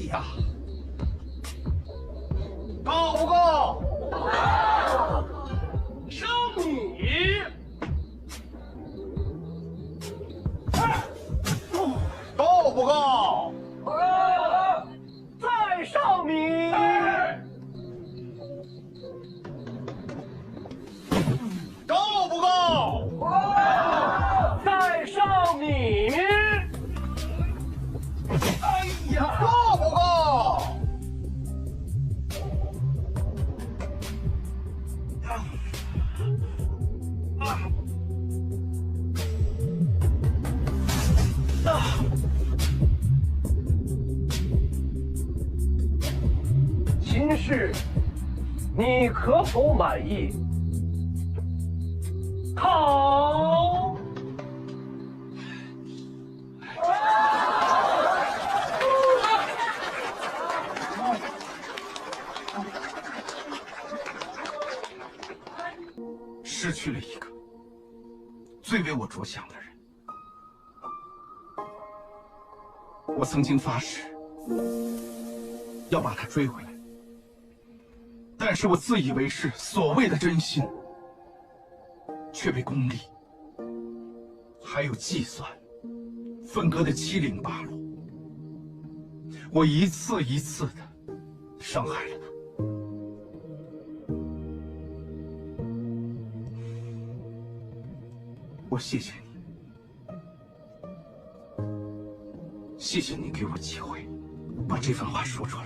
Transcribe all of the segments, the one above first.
呀，够不够？剩米。够不够？再上米。够不够？再上米。哎呀，够不够？秦氏，你可否满意？好。失去了一个最为我着想的人。我曾经发誓要把他追回来，但是我自以为是所谓的真心，却被功利还有计算分割得七零八落。我一次一次的伤害了他。我谢谢你，谢谢你给我机会把这番话说出来，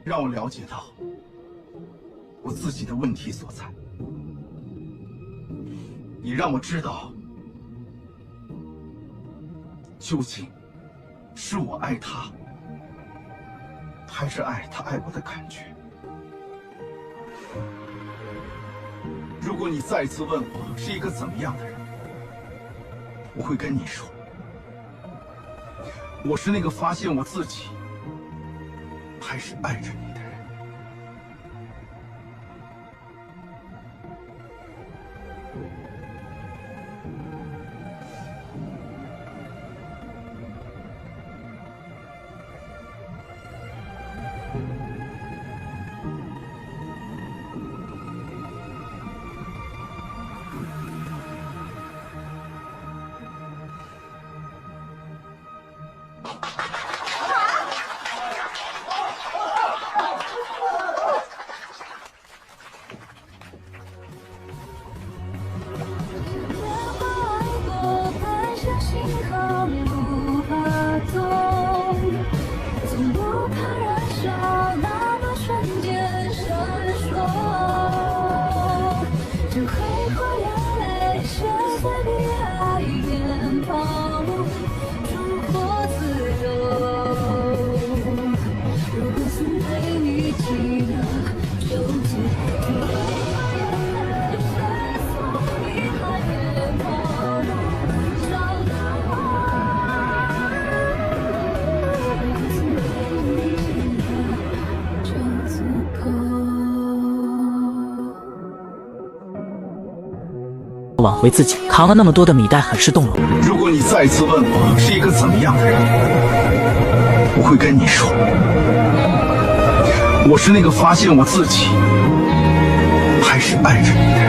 让我了解到我自己的问题所在。你让我知道，究竟是我爱他，还是爱他爱我的感觉。如果你再次问我是一个怎么样的人，我会跟你说，我是那个发现我自己还是爱着你的人。挽回自己，扛了那么多的米袋，很是动容。如果你再次问我是一个怎么样的人，我会跟你说，我是那个发现我自己还是爱着你的人。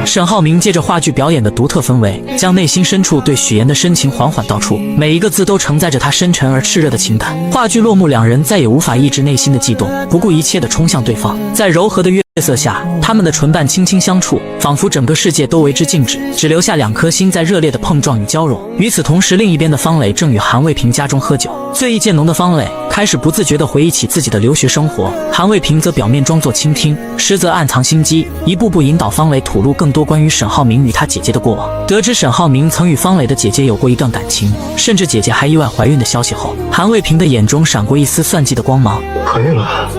沈浩明借着话剧表演的独特氛围，将内心深处对许妍的深情缓缓道出，每一个字都承载着他深沉而炽热的情感。话剧落幕，两人再也无法抑制内心的悸动，不顾一切地冲向对方。在柔和的月色下，他们的唇瓣轻轻相触，仿佛整个世界都为之静止，只留下两颗心在热烈的碰撞与交融。与此同时，另一边的方磊正与韩卫平家中喝酒。醉意渐浓的方磊开始不自觉地回忆起自己的留学生活，韩卫平则表面装作倾听，实则暗藏心机，一步步引导方磊吐露更多关于沈浩明与他姐姐的过往。得知沈浩明曾与方磊的姐姐有过一段感情，甚至姐姐还意外怀孕的消息后，韩卫平的眼中闪过一丝算计的光芒。怀孕了，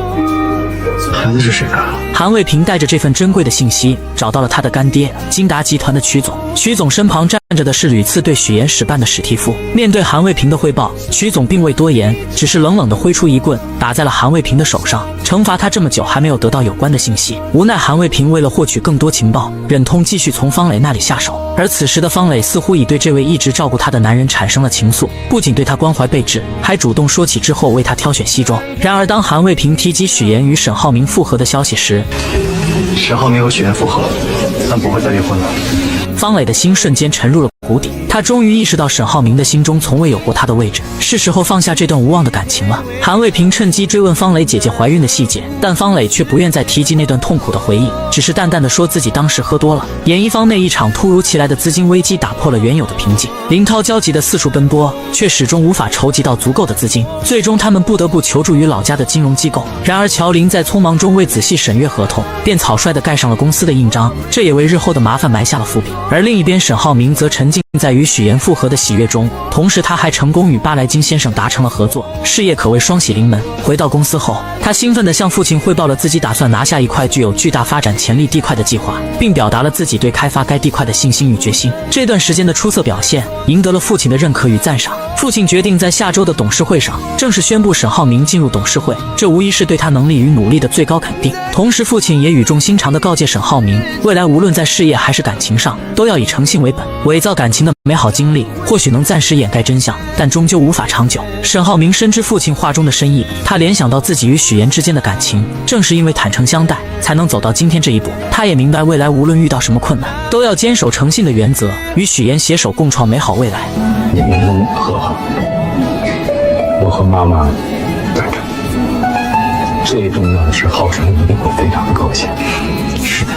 孩子是谁的？韩卫平带着这份珍贵的信息找到了他的干爹金达集团的曲总，曲总身旁站着的是屡次对许岩使绊的史蒂夫。面对韩卫平的汇报，曲总并未多言，只是冷冷地挥出一棍，打在了韩卫平的手上，惩罚他这么久还没有得到有关的信息。无奈韩卫平为了获取更多情报，忍痛继续从方磊那里下手。而此时的方磊似乎已对这位一直照顾他的男人产生了情愫，不仅对他关怀备至，还主动说起之后为他挑选西装。然而当韩卫平提及许岩与沈浩明复合的消息时，沈浩明和许岩复合，咱不会再离婚了。方磊的心瞬间沉入了谷底，他终于意识到沈浩明的心中从未有过他的位置，是时候放下这段无望的感情了。韩卫平趁机追问方磊姐姐怀孕的细节，但方磊却不愿再提及那段痛苦的回忆，只是淡淡的说自己当时喝多了。演艺方内一场突如其来的资金危机打破了原有的平静，林涛焦急的四处奔波，却始终无法筹集到足够的资金，最终他们不得不求助于老家的金融机构。然而乔林在匆忙中未仔细审阅合同，便草率地盖上了公司的印章，这也为日后的麻烦埋下了伏笔。而另一边沈浩明则沉浸在与许岩复合的喜悦中，同时他还成功与巴莱金先生达成了合作，事业可谓双喜临门。回到公司后，他兴奋地向父亲汇报了自己打算拿下一块具有巨大发展潜力地块的计划，并表达了自己对开发该地块的信心与决心。这段时间的出色表现赢得了父亲的认可与赞赏，父亲决定在下周的董事会上正式宣布沈浩明进入董事会，这无疑是对他能力与努力的最高肯定。同时父亲也语重心长地告诫沈浩明，未来无论在事业还是感情上，都要以诚信为本，伪造感情的美好经历或许能暂时掩盖真相，但终究无法长久。沈浩明深知父亲话中的深意，他联想到自己与许岩之间的感情，正是因为坦诚相待，才能走到今天这一步。他也明白未来无论遇到什么困难，都要坚守诚信的原则，与许岩携手共创美好未来。你们能和好，我和妈妈在这。最重要的是，浩辰一定会非常高兴。是的。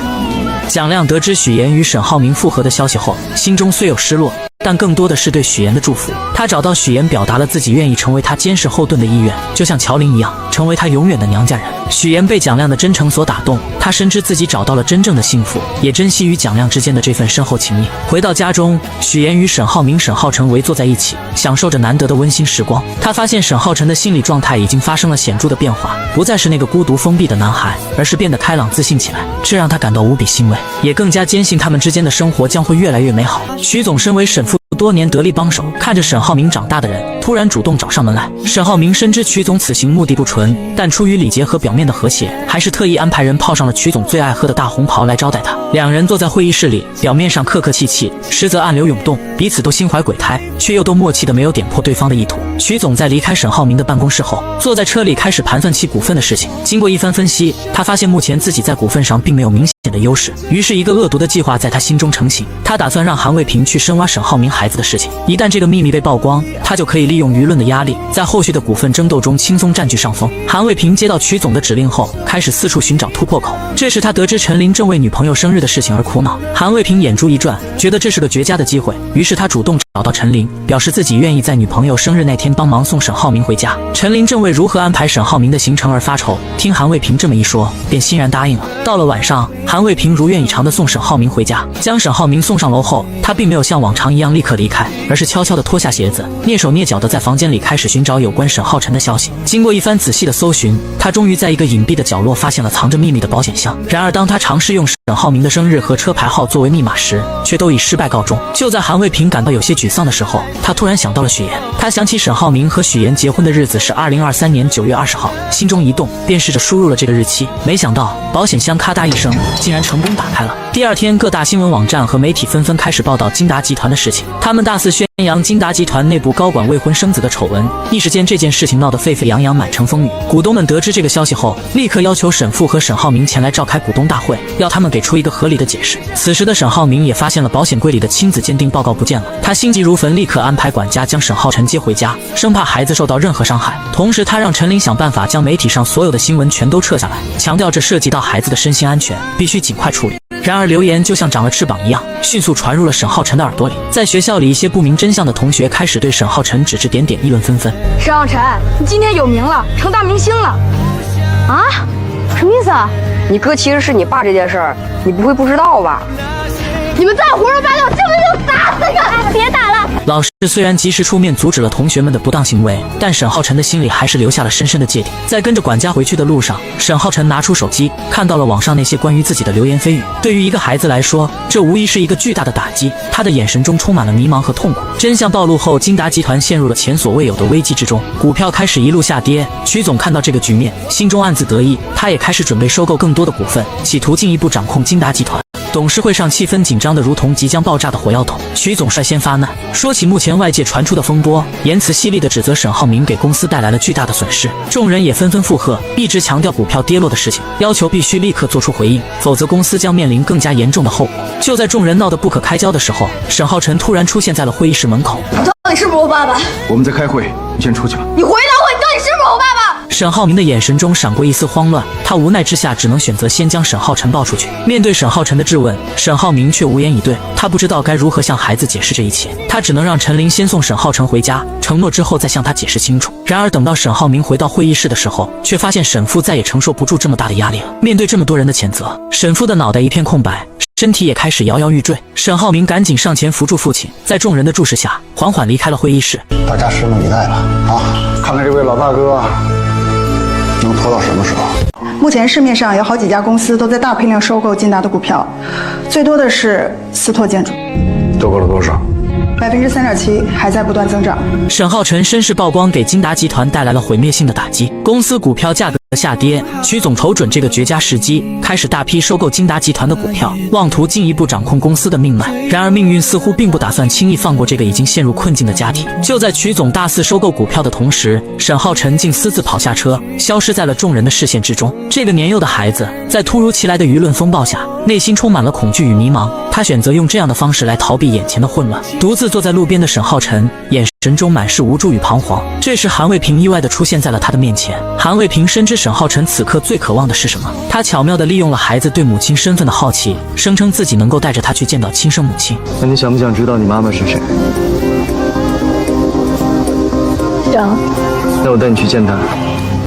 蒋亮得知许岩与沈浩明复合的消息后，心中虽有失落，但更多的是对许岩的祝福。他找到许岩，表达了自己愿意成为他坚实后盾的意愿，就像乔林一样，成为他永远的娘家人。许岩被蒋亮的真诚所打动，他深知自己找到了真正的幸福，也珍惜与蒋亮之间的这份深厚情谊。回到家中，许岩与沈浩明、沈浩辰围坐在一起，享受着难得的温馨时光。他发现沈浩辰的心理状态已经发生了显著的变化，不再是那个孤独封闭的男孩，而是变得开朗自信起来，这让他感到无比欣慰，也更加坚信他们之间的生活将会越来越美好。曲总身为沈父多年得力帮手，看着沈浩明长大的人突然主动找上门来。沈浩明深知曲总此行目的不纯，但出于礼节和表面的和谐，还是特意安排人泡上了曲总最爱喝的大红袍来招待他。两人坐在会议室里，表面上客客气气，实则暗流涌动，彼此都心怀鬼胎，却又都默契的没有点破对方的意图。曲总在离开沈浩明的办公室后，坐在车里开始盘算起股份的事情。经过一番分析，他发现目前自己在股份上并没有明显的优势，于是一个恶毒的计划在他心中成型。他打算让韩卫平去深挖沈浩明孩子的事情，一旦这个秘密被曝光，他就可以利用舆论的压力，在后续的股份争斗中轻松占据上风。韩卫平接到曲总的指令后，开始四处寻找突破口。这时他得知陈琳正为女朋友生日的事情而苦恼，韩卫平眼珠一转，觉得这是个绝佳的机会，于是他主动找到陈琳，表示自己愿意在女朋友生日那天帮忙送沈浩明回家。陈琳正为如何安排沈浩明的行程而发愁，听韩卫平这么一说，便欣然答应了。到了晚上，韩卫平如愿以偿地送沈浩明回家。将沈浩明送上楼后，他并没有像往常一样立刻离开，而是悄悄地脱下鞋子，蹑手蹑脚地在房间里开始寻找有关沈浩辰的消息。经过一番仔细的搜寻，他终于在一个隐蔽的角落发现了藏着秘密的保险箱。然而当他尝试用沈浩明的生日和车牌号作为密码时，却都以失败告终。就在韩卫平感到有些沮丧的时候，他突然想到了许岩。他想起沈浩明和许岩结婚的日子是2023年9月20号，心中一动，便试着输入了这个日期。没想到保险箱咔嗒一声，竟然成功打开了。第二天，各大新闻网站和媒体纷纷开始报道金达集团的事情，他们大肆宣扬金达集团内部高管未婚生子的丑闻，一时间这件事情闹得沸沸扬扬，满城风雨。股东们得知这个消息后，立刻要求沈父和沈浩明前来召开股东大会，要他们给出一个合理的解释。此时的沈浩明也发现了保险柜里的亲子鉴定报告不见了，他心急如焚，立刻安排管家将沈浩辰接回家，生怕孩子受到任何伤害。同时他让陈琳想办法将媒体上所有的新闻全都撤下来，强调这涉及到孩子的身心安全，必须尽快处理。然而流言就像长了翅膀一样，迅速传入了沈浩辰的耳朵里。在学校里，一些不明真相的同学开始对沈浩辰指指点点，议论纷纷。沈浩辰，你今天有名了，成大明星了。啊？什么意思啊？你哥其实是你爸这件事儿，你不会不知道吧？你们再胡说八道，信不信就打死你！别打了！老师虽然及时出面阻止了同学们的不当行为，但沈浩辰的心里还是留下了深深的芥蒂。在跟着管家回去的路上，沈浩辰拿出手机，看到了网上那些关于自己的流言蜚语。对于一个孩子来说，这无疑是一个巨大的打击。他的眼神中充满了迷茫和痛苦。真相暴露后，金达集团陷入了前所未有的危机之中，股票开始一路下跌。曲总看到这个局面，心中暗自得意，他也开始准备收购更多的股份，企图进一步掌控金达集团。董事会上气氛紧张的如同即将爆炸的火药桶，曲总率先发难，说起目前外界传出的风波，言辞犀利地指责沈浩明给公司带来了巨大的损失。众人也纷纷附和，一直强调股票跌落的事情，要求必须立刻做出回应，否则公司将面临更加严重的后果。就在众人闹得不可开交的时候，沈浩辰突然出现在了会议室门口。你到底是不是我爸爸？我们在开会，你先出去吧。你回答我，你到底是不是我爸爸？沈浩明的眼神中闪过一丝慌乱，他无奈之下只能选择先将沈浩辰抱出去。面对沈浩辰的质问，沈浩明却无言以对，他不知道该如何向孩子解释这一切，他只能让陈琳先送沈浩辰回家，承诺之后再向他解释清楚。然而等到沈浩明回到会议室的时候，却发现沈父再也承受不住这么大的压力了。面对这么多人的谴责，沈父的脑袋一片空白，身体也开始摇摇欲坠。沈浩明赶紧上前扶住父亲，在众人的注视下缓缓离开了会议室。大家拭目以待吧，啊，看看这位老大哥能拖到什么时候。目前市面上有好几家公司都在大批量收购金达的股票，最多的是思拓建筑，收购了多少3.7%，还在不断增长。沈浩辰身世曝光，给金达集团带来了毁灭性的打击，公司股票价格下跌。曲总瞅准这个绝佳时机，开始大批收购金达集团的股票，妄图进一步掌控公司的命脉。然而命运似乎并不打算轻易放过这个已经陷入困境的家庭。就在曲总大肆收购股票的同时，沈浩辰竟私自跑下车，消失在了众人的视线之中。这个年幼的孩子在突如其来的舆论风暴下，内心充满了恐惧与迷茫。他选择用这样的方式来逃避眼前的混乱。独自坐在路边的沈浩辰，眼神中满是无助与彷徨。这时韩卫平意外地出现在了他的面前。韩卫平深知沈浩辰此刻最渴望的是什么，他巧妙地利用了孩子对母亲身份的好奇，声称自己能够带着他去见到亲生母亲。那你想不想知道你妈妈是谁？想。那我带你去见她。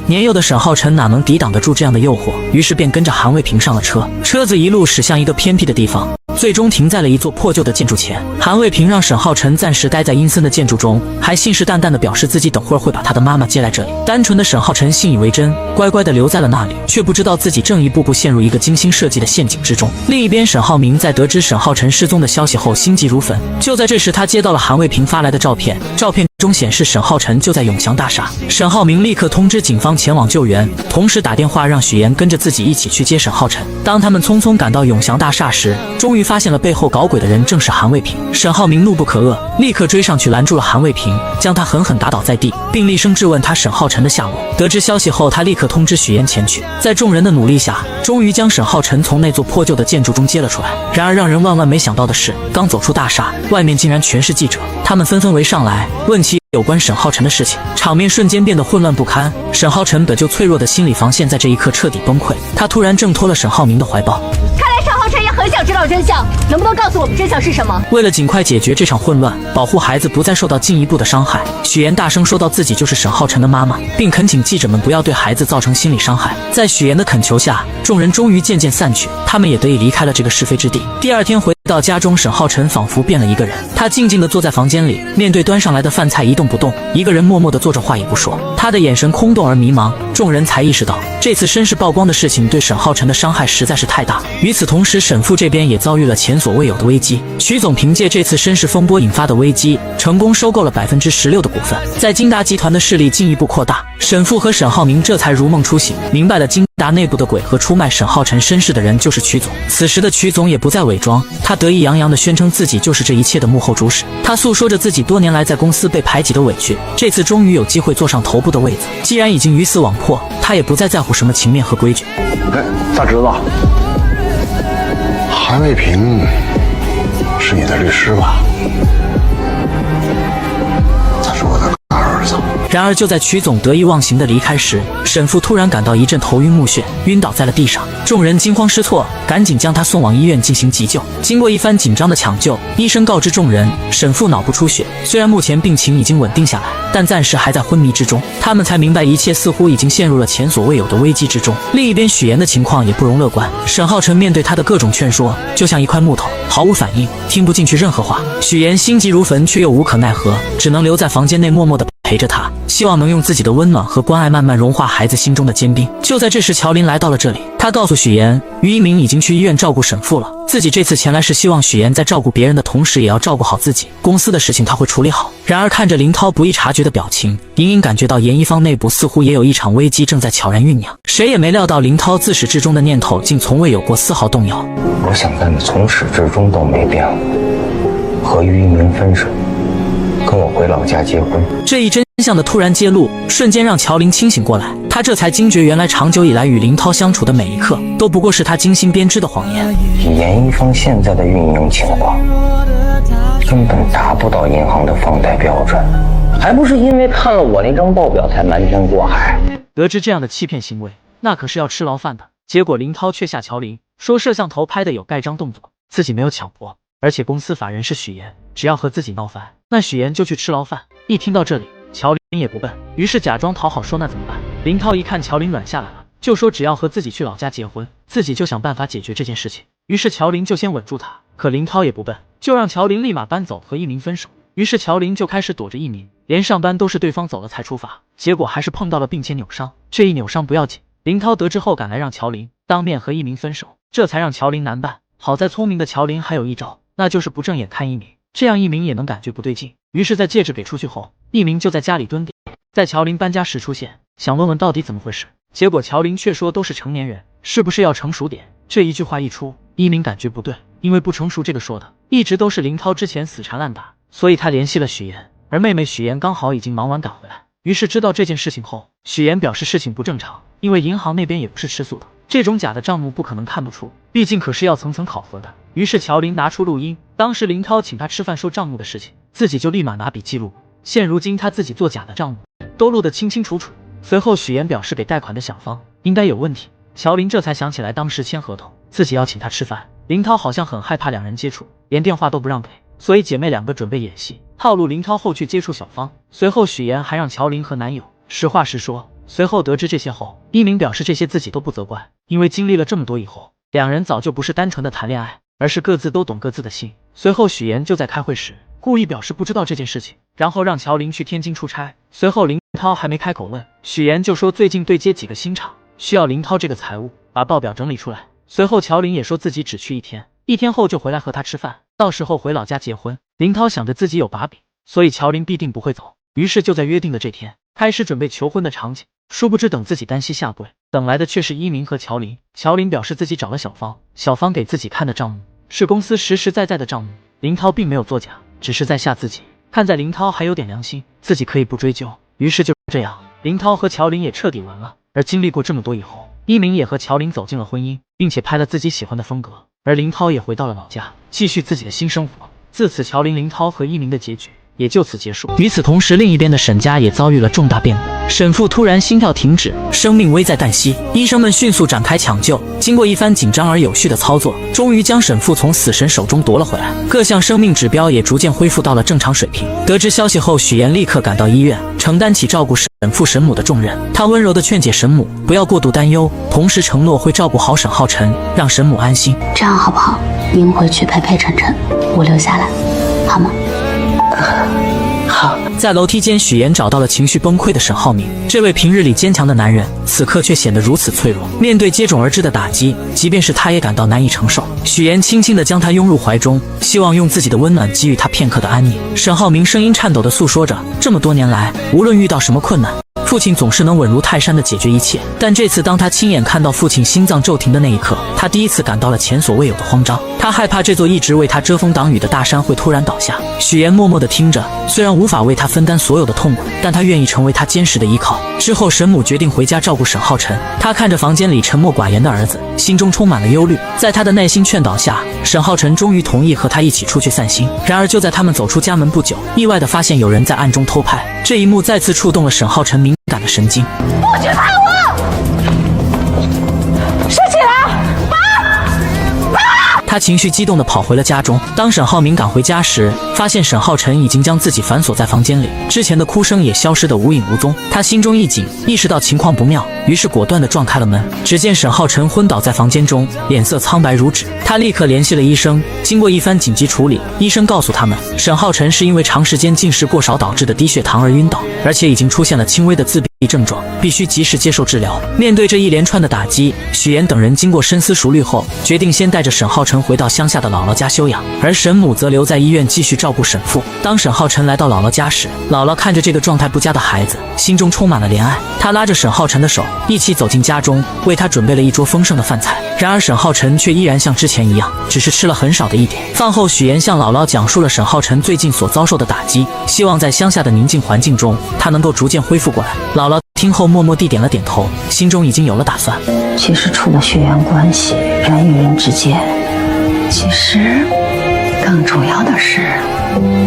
年幼的沈浩辰哪能抵挡得住这样的诱惑，于是便跟着韩卫平上了车。车子一路驶向一个偏僻的地方，最终停在了一座破旧的建筑前。韩卫平让沈浩辰暂时待在阴森的建筑中，还信誓旦旦地表示自己等会儿会把他的妈妈接来这里。单纯的沈浩辰信以为真，乖乖地留在了那里，却不知道自己正一步步陷入一个精心设计的陷阱之中。另一边，沈浩明在得知沈浩辰失踪的消息后，心急如焚。就在这时，他接到了韩卫平发来的照片，照片中显示沈浩辰就在永祥大厦。沈浩明立刻通知警方前往救援，同时打电话让许岩跟着自己一起去接沈浩辰。当他们匆匆赶到永祥大厦时，终于发现了背后搞鬼的人正是韩卫平。沈浩明怒不可遏，立刻追上去拦住了韩卫平，将他狠狠打倒在地，并厉声质问他沈浩辰的下落。得知消息后，他立刻通知许岩前去。在众人的努力下，终于将沈浩辰从那座破旧的建筑中接了出来。然而让人万万没想到的是，刚走出大厦，外面竟然全是记者，他们纷纷围上来问其有关沈浩辰的事情，场面瞬间变得混乱不堪。沈浩辰本就脆弱的心理防线在这一刻彻底崩溃，他突然挣脱了沈浩明的怀抱。看来沈浩辰也很想知道真相，能不能告诉我们真相是什么？为了尽快解决这场混乱，保护孩子不再受到进一步的伤害，许岩大声说道自己就是沈浩辰的妈妈，并恳请记者们不要对孩子造成心理伤害。在许岩的恳求下，众人终于渐渐散去，他们也得以离开了这个是非之地。第二天回到家中，沈浩辰仿佛变了一个人，他静静地坐在房间里，面对端上来的饭菜一动不动，一个人默默地坐着话也不说。他的眼神空洞而迷茫，众人才意识到这次身世曝光的事情对沈浩辰的伤害实在是太大。与此同时，沈父这边也遭遇了前所未有的危机。曲总凭借这次身世风波引发的危机，成功收购了16%的股份，在金达集团的势力进一步扩大。沈父和沈浩明这才如梦初醒，明白了金达内部的鬼和出卖沈浩辰身世的人就是曲总。此时的曲总也不再伪装，他得意洋洋地宣称自己就是这一切的幕后主使。他诉说着自己多年来在公司被排挤的委屈，这次终于有机会坐上头部的位子。既然已经鱼死网破，他也不再在乎什么情面和规矩。哎，大侄子，韩卫平是你的律师吧？他是我的大儿子，然而就在曲总得意忘形的离开时，沈父突然感到一阵头晕目眩，晕倒在了地上。众人惊慌失措，赶紧将他送往医院进行急救。经过一番紧张的抢救，医生告知众人，沈父脑部出血，虽然目前病情已经稳定下来，但暂时还在昏迷之中。他们才明白一切似乎已经陷入了前所未有的危机之中。另一边许岩的情况也不容乐观，沈浩辰面对他的各种劝说，就像一块木头，毫无反应，听不进去任何话。许岩心急如焚，却又无可奈何，只能留在房间内默默地陪着他，希望能用自己的温暖和关爱慢慢融化孩子心中的坚冰。就在这时，乔林来到了这里，他告诉许岩，于一鸣已经去医院照顾沈父了，自己这次前来是希望许岩在照顾别人的同时也要照顾好自己，公司的事情他会处理好。然而看着林涛不易察觉的表情，隐隐感觉到严一方内部似乎也有一场危机正在悄然酝酿。谁也没料到林涛自始至终的念头竟从未有过丝毫动摇。我想干的从始至终都没变过，和于一鸣分手，跟我回老家结婚。这一真相的突然揭露，瞬间让乔林清醒过来，他这才惊觉原来长久以来与林涛相处的每一刻都不过是他精心编织的谎言。以严一方现在的运营情况，根本达不到银行的放贷标准，还不是因为看了我那张报表才瞒天过海。得知这样的欺骗行为，那可是要吃牢饭的。结果林涛却吓乔林，说摄像头拍的有盖章动作，自己没有强迫，而且公司法人是许岩，只要和自己闹翻，那许岩就去吃牢饭。一听到这里，乔林也不笨，于是假装讨好说那怎么办。林涛一看乔林软下来了，就说只要和自己去老家结婚，自己就想办法解决这件事情。于是乔林就先稳住他，可林涛也不笨，就让乔林立马搬走和一鸣分手。于是乔林就开始躲着一鸣，连上班都是对方走了才出发，结果还是碰到了并且扭伤。这一扭伤不要紧，林涛得知后赶来让乔林当面和一鸣分手，这才让乔林难办。好在聪明的乔林还有一招，那就是不正眼看一鸣，这样一鸣也能感觉不对劲。于是在戒指给出去后，一鸣就在家里蹲点，在乔林搬家时出现，想问问到底怎么回事。结果乔林却说都是成年人，是不是要成熟点？这一句话一出，一鸣感觉不对，因为不成熟这个说的一直都是林涛之前死缠烂打，所以他联系了许岩，而妹妹许岩刚好已经忙完赶回来。于是知道这件事情后，许岩表示事情不正常，因为银行那边也不是吃素的，这种假的账目不可能看不出，毕竟可是要层层考核的。于是乔林拿出录音，当时林涛请他吃饭收账目的事情，自己就立马拿笔记录。现如今他自己做假的账目都录得清清楚楚。随后许岩表示给贷款的小芳应该有问题，乔林这才想起来当时签合同自己要请他吃饭，林涛好像很害怕两人接触，连电话都不让给，所以姐妹两个准备演戏套路林涛后去接触小芳。随后许岩还让乔林和男友实话实说。随后得知这些后，一鸣表示这些自己都不责怪，因为经历了这么多以后，两人早就不是单纯的谈恋爱，而是各自都懂各自的心。随后许岩就在开会时故意表示不知道这件事情，然后让乔林去天津出差。随后林涛还没开口问，许岩就说最近对接几个新厂，需要林涛这个财务把报表整理出来。随后乔林也说自己只去一天后就回来和他吃饭，到时候回老家结婚。林涛想着自己有把柄，所以乔林必定不会走，于是就在约定的这天开始准备求婚的场景。殊不知等自己单膝下跪，等来的却是一鸣和乔林。乔林表示自己找了小芳，小芳给自己看的账目是公司实实在在的账目，林涛并没有作假，只是在吓自己。看在林涛还有点良心，自己可以不追究。于是就这样，林涛和乔林也彻底完了。而经历过这么多以后，一鸣也和乔林走进了婚姻，并且拍了自己喜欢的风格，而林涛也回到了老家，继续自己的新生活。自此乔林、林涛和一鸣的结局也就此结束。与此同时，另一边的沈家也遭遇了重大变故，沈父突然心跳停止，生命危在旦夕，医生们迅速展开抢救，经过一番紧张而有序的操作，终于将沈父从死神手中夺了回来，各项生命指标也逐渐恢复到了正常水平。得知消息后，许岩立刻赶到医院，承担起照顾沈父沈母的重任。他温柔地劝解沈母不要过度担忧，同时承诺会照顾好沈浩辰，让沈母安心。这样好不好？您回去陪陪晨晨，我留下来，好吗？好。在楼梯间，许岩找到了情绪崩溃的沈浩明。这位平日里坚强的男人，此刻却显得如此脆弱。面对接踵而至的打击，即便是他也感到难以承受。许岩轻轻地将他拥入怀中，希望用自己的温暖给予他片刻的安宁。沈浩明声音颤抖地诉说着，这么多年来，无论遇到什么困难，父亲总是能稳如泰山地解决一切，但这次当他亲眼看到父亲心脏骤停的那一刻，他第一次感到了前所未有的慌张。他害怕这座一直为他遮风挡雨的大山会突然倒下。许岩默默地听着，虽然无法为他分担所有的痛苦，但他愿意成为他坚实的依靠。之后，沈母决定回家照顾沈浩辰。他看着房间里沉默寡言的儿子，心中充满了忧虑。在他的耐心劝导下，沈浩辰终于同意和他一起出去散心。然而，就在他们走出家门不久，意外地发现有人在暗中偷拍。这一幕再次触动了沈浩辰敏感的神经。不许拍我！收起来！他情绪激动地跑回了家中。当沈浩明赶回家时，发现沈浩辰已经将自己反锁在房间里，之前的哭声也消失得无影无踪。他心中一紧，意识到情况不妙，于是果断地撞开了门。只见沈浩辰昏倒在房间中，脸色苍白如纸。他立刻联系了医生，经过一番紧急处理，医生告诉他们，沈浩辰是因为长时间进食过少导致的低血糖而晕倒，而且已经出现了轻微的自闭症状，必须及时接受治疗。面对这一连串的打击，许岩等人经过深思熟虑后，决定先带着沈浩辰回到乡下的姥姥家休养，而沈母则留在医院继续照顾沈父。当沈浩辰来到姥姥家时，姥姥看着这个状态不佳的孩子，心中充满了怜爱。她拉着沈浩辰的手，一起走进家中，为他准备了一桌丰盛的饭菜。然而沈浩辰却依然像之前一样，只是吃了很少的一点。饭后，许岩向姥姥讲述了沈浩辰最近所遭受的打击，希望在乡下的宁静环境中，他能够逐渐恢复过来。姥姥听后默默地点了点头，心中已经有了打算。其实除了血缘关系，人与人之间，其实更主要的是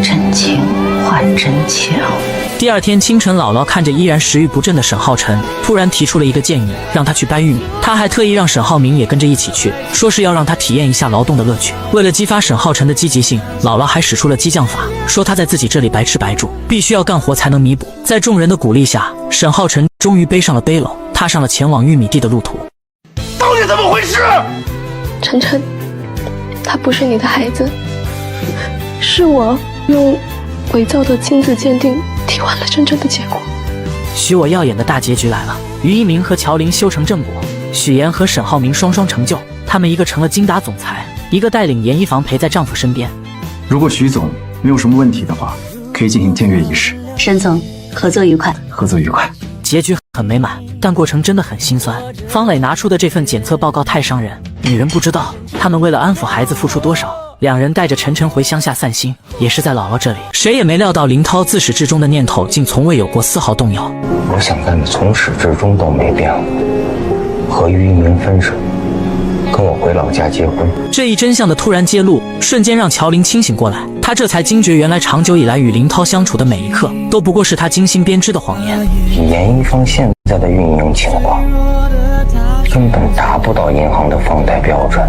真情换真情。第二天清晨，姥姥看着依然食欲不振的沈浩辰，突然提出了一个建议，让他去掰玉米。他还特意让沈浩明也跟着一起去，说是要让他体验一下劳动的乐趣。为了激发沈浩辰的积极性，姥姥还使出了激将法，说他在自己这里白吃白住，必须要干活才能弥补。在众人的鼓励下，沈浩辰终于背上了背篓，踏上了前往玉米地的路途。到底怎么回事？晨晨，他不是你的孩子，是我用伪造的亲子鉴定替换了真正的结果。许我耀眼的大结局来了，于一鸣和乔林修成正果，许岩和沈浩明双双成就。他们一个成了金达总裁，一个带领严一房陪在丈夫身边。如果许总没有什么问题的话，可以进行签约仪式。沈总，合作愉快。合作愉快。结局很美满，但过程真的很心酸。方磊拿出的这份检测报告太伤人，女人不知道他们为了安抚孩子付出多少。两人带着晨晨回乡下散心，也是在姥姥这里。谁也没料到林涛自始至终的念头竟从未有过丝毫动摇。我想干的从始至终都没变过，和于一鸣分手，跟我回老家结婚。这一真相的突然揭露，瞬间让乔林清醒过来。他这才惊觉，原来长久以来与林涛相处的每一刻，都不过是他精心编织的谎言。以严一方现在的运营情况，根本达不到银行的放贷标准，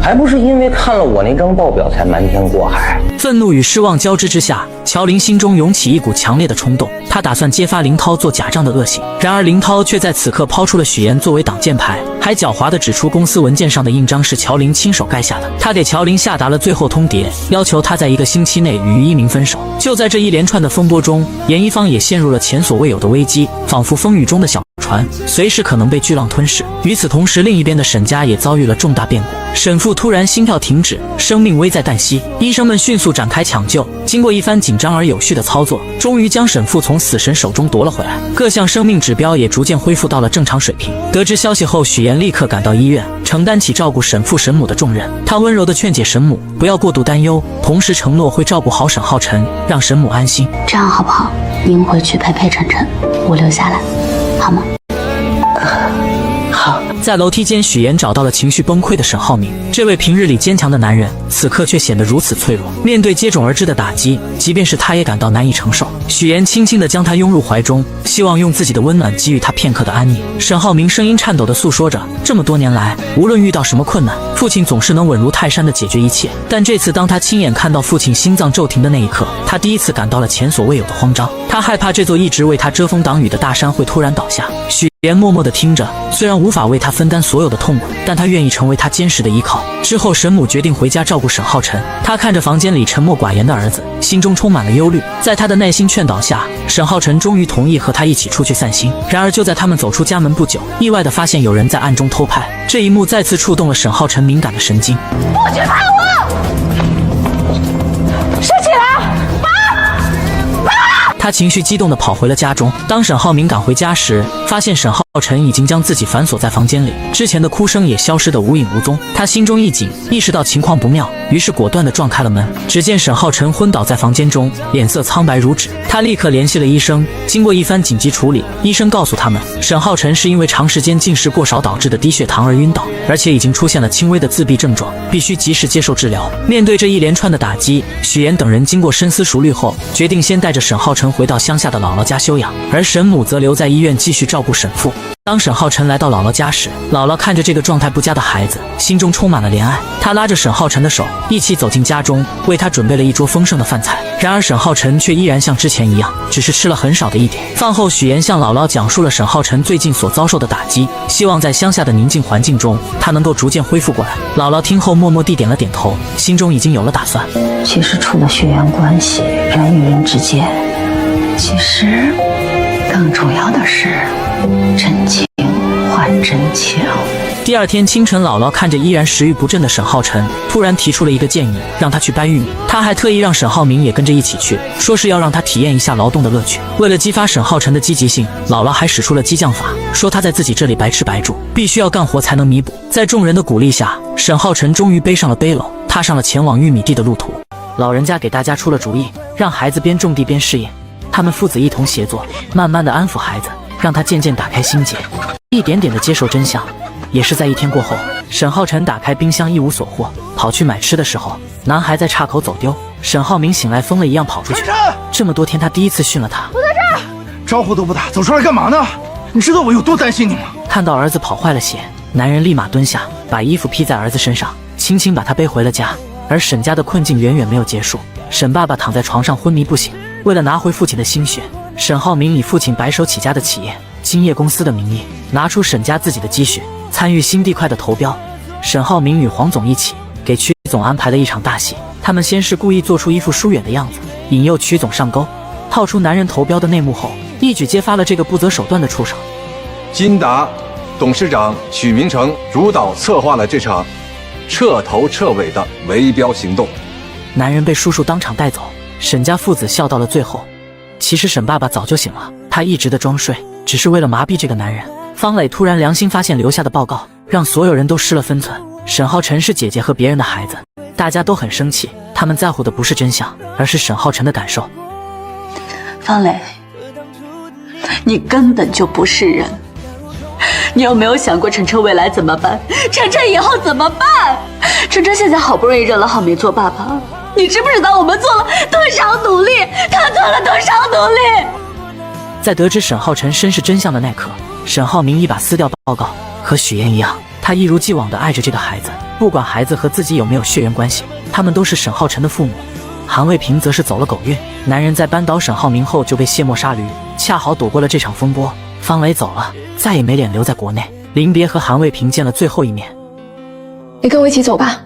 还不是因为看了我那张报表才瞒天过海。愤怒与失望交织之下，乔林心中涌起一股强烈的冲动，他打算揭发林涛做假账的恶行。然而林涛却在此刻抛出了许岩作为挡箭牌，还狡猾地指出公司文件上的印章是乔林亲手盖下的。他给乔林下达了最后通牒，要求他在1个星期内与于一鸣分手。就在这一连串的风波中，严一方也陷入了前所未有的危机，仿佛风雨中的小船，随时可能被巨浪吞噬。与此同时，另一边的沈家也遭遇了重大变故，沈父突然心跳停止，生命危在旦夕。医生们迅速展开抢救，经过一番紧张而有序的操作，终于将沈父从死神手中夺了回来，各项生命指标也逐渐恢复到了正常水平。得知消息后，许岩立刻赶到医院，承担起照顾沈父沈母的重任。他温柔地劝解沈母不要过度担忧，同时承诺会照顾好沈浩辰，让沈母安心。这样好不好？您回去陪陪晨晨，我留下来，好吗？好。在楼梯间，许岩找到了情绪崩溃的沈浩明。这位平日里坚强的男人，此刻却显得如此脆弱。面对接踵而至的打击，即便是他也感到难以承受。许岩轻轻地将他拥入怀中，希望用自己的温暖给予他片刻的安宁。沈浩明声音颤抖地诉说着，这么多年来，无论遇到什么困难，父亲总是能稳如泰山地解决一切。但这次当他亲眼看到父亲心脏骤停的那一刻，他第一次感到了前所未有的慌张。他害怕这座一直为他遮风挡雨的大山会突然倒下。许岩默默地听着，虽然无法为他分担所有的痛苦，但他愿意成为他坚实的依靠。之后，沈母决定回家照顾沈浩辰。他看着房间里沉默寡言的儿子，心中充满了忧虑。在他的耐心劝导下，沈浩辰终于同意和他一起出去散心。然而，就在他们走出家门不久，意外地发现有人在暗中偷拍。这一幕再次触动了沈浩辰敏感的神经。不许拍我！收起来！他情绪激动地跑回了家中。当沈浩明赶回家时，发现沈浩辰已经将自己反锁在房间里，之前的哭声也消失得无影无踪。他心中一紧，意识到情况不妙，于是果断地撞开了门。只见沈浩辰昏倒在房间中，脸色苍白如纸。他立刻联系了医生，经过一番紧急处理，医生告诉他们，沈浩辰是因为长时间进食过少导致的低血糖而晕倒，而且已经出现了轻微的自闭症状，必须及时接受治疗。面对这一连串的打击，许岩等人经过深思熟虑后，决定先带着沈浩辰回到乡下的姥姥家休养，而沈母则留在医院继续照顾沈父。当沈浩辰来到姥姥家时，姥姥看着这个状态不佳的孩子，心中充满了怜爱。她拉着沈浩辰的手，一起走进家中，为他准备了一桌丰盛的饭菜。然而沈浩辰却依然像之前一样，只是吃了很少的一点。饭后，许岩向姥姥讲述了沈浩辰最近所遭受的打击，希望在乡下的宁静环境中，他能够逐渐恢复过来。姥姥听后默默地点了点头，心中已经有了打算。其实除了血缘关系，人与人之间，其实更重要的是真情换真情。第二天清晨，姥姥看着依然食欲不振的沈浩辰，突然提出了一个建议，让他去搬玉米。他还特意让沈浩明也跟着一起去，说是要让他体验一下劳动的乐趣。为了激发沈浩辰的积极性，姥姥还使出了激将法，说他在自己这里白吃白住，必须要干活才能弥补。在众人的鼓励下，沈浩辰终于背上了背篓，踏上了前往玉米地的路途。老人家给大家出了主意，让孩子边种地边适应。他们父子一同协作，慢慢地安抚孩子，让他渐渐打开心结，一点点地接受真相。也是在一天过后，沈浩辰打开冰箱一无所获，跑去买吃的时候，男孩在岔口走丢。沈浩明醒来疯了一样跑出去。这么多天他第一次训了他。我在这儿，招呼都不打，走出来干嘛呢？你知道我有多担心你吗？看到儿子跑坏了鞋，男人立马蹲下，把衣服披在儿子身上，轻轻把他背回了家。而沈家的困境远远没有结束，沈爸爸躺在床上昏迷不醒。为了拿回父亲的心血，沈浩明以父亲白手起家的企业金业公司的名义，拿出沈家自己的积蓄，参与新地块的投标。沈浩明与黄总一起给曲总安排了一场大戏。他们先是故意做出一副疏远的样子，引诱曲总上钩，套出男人投标的内幕后，一举揭发了这个不择手段的畜生。金达董事长许明成主导策划了这场彻头彻尾的围标行动。男人被叔叔当场带走，沈家父子笑到了最后。其实沈爸爸早就醒了，他一直的装睡，只是为了麻痹这个男人。方磊突然良心发现留下的报告，让所有人都失了分寸。沈浩辰是姐姐和别人的孩子，大家都很生气，他们在乎的不是真相，而是沈浩辰的感受。方磊，你根本就不是人。你有没有想过晨晨未来怎么办？晨晨以后怎么办？晨晨现在好不容易认了浩明做爸爸，你知不知道我们做了多少努力？他做了多少努力？在得知沈浩辰身世真相的那刻，沈浩明一把撕掉报告。和许燕一样，他一如既往地爱着这个孩子，不管孩子和自己有没有血缘关系，他们都是沈浩辰的父母。韩卫平则是走了狗运，男人在扳倒沈浩明后就被卸磨杀驴，恰好躲过了这场风波。方磊走了，再也没脸留在国内。临别和韩卫平见了最后一面。你跟我一起走吧，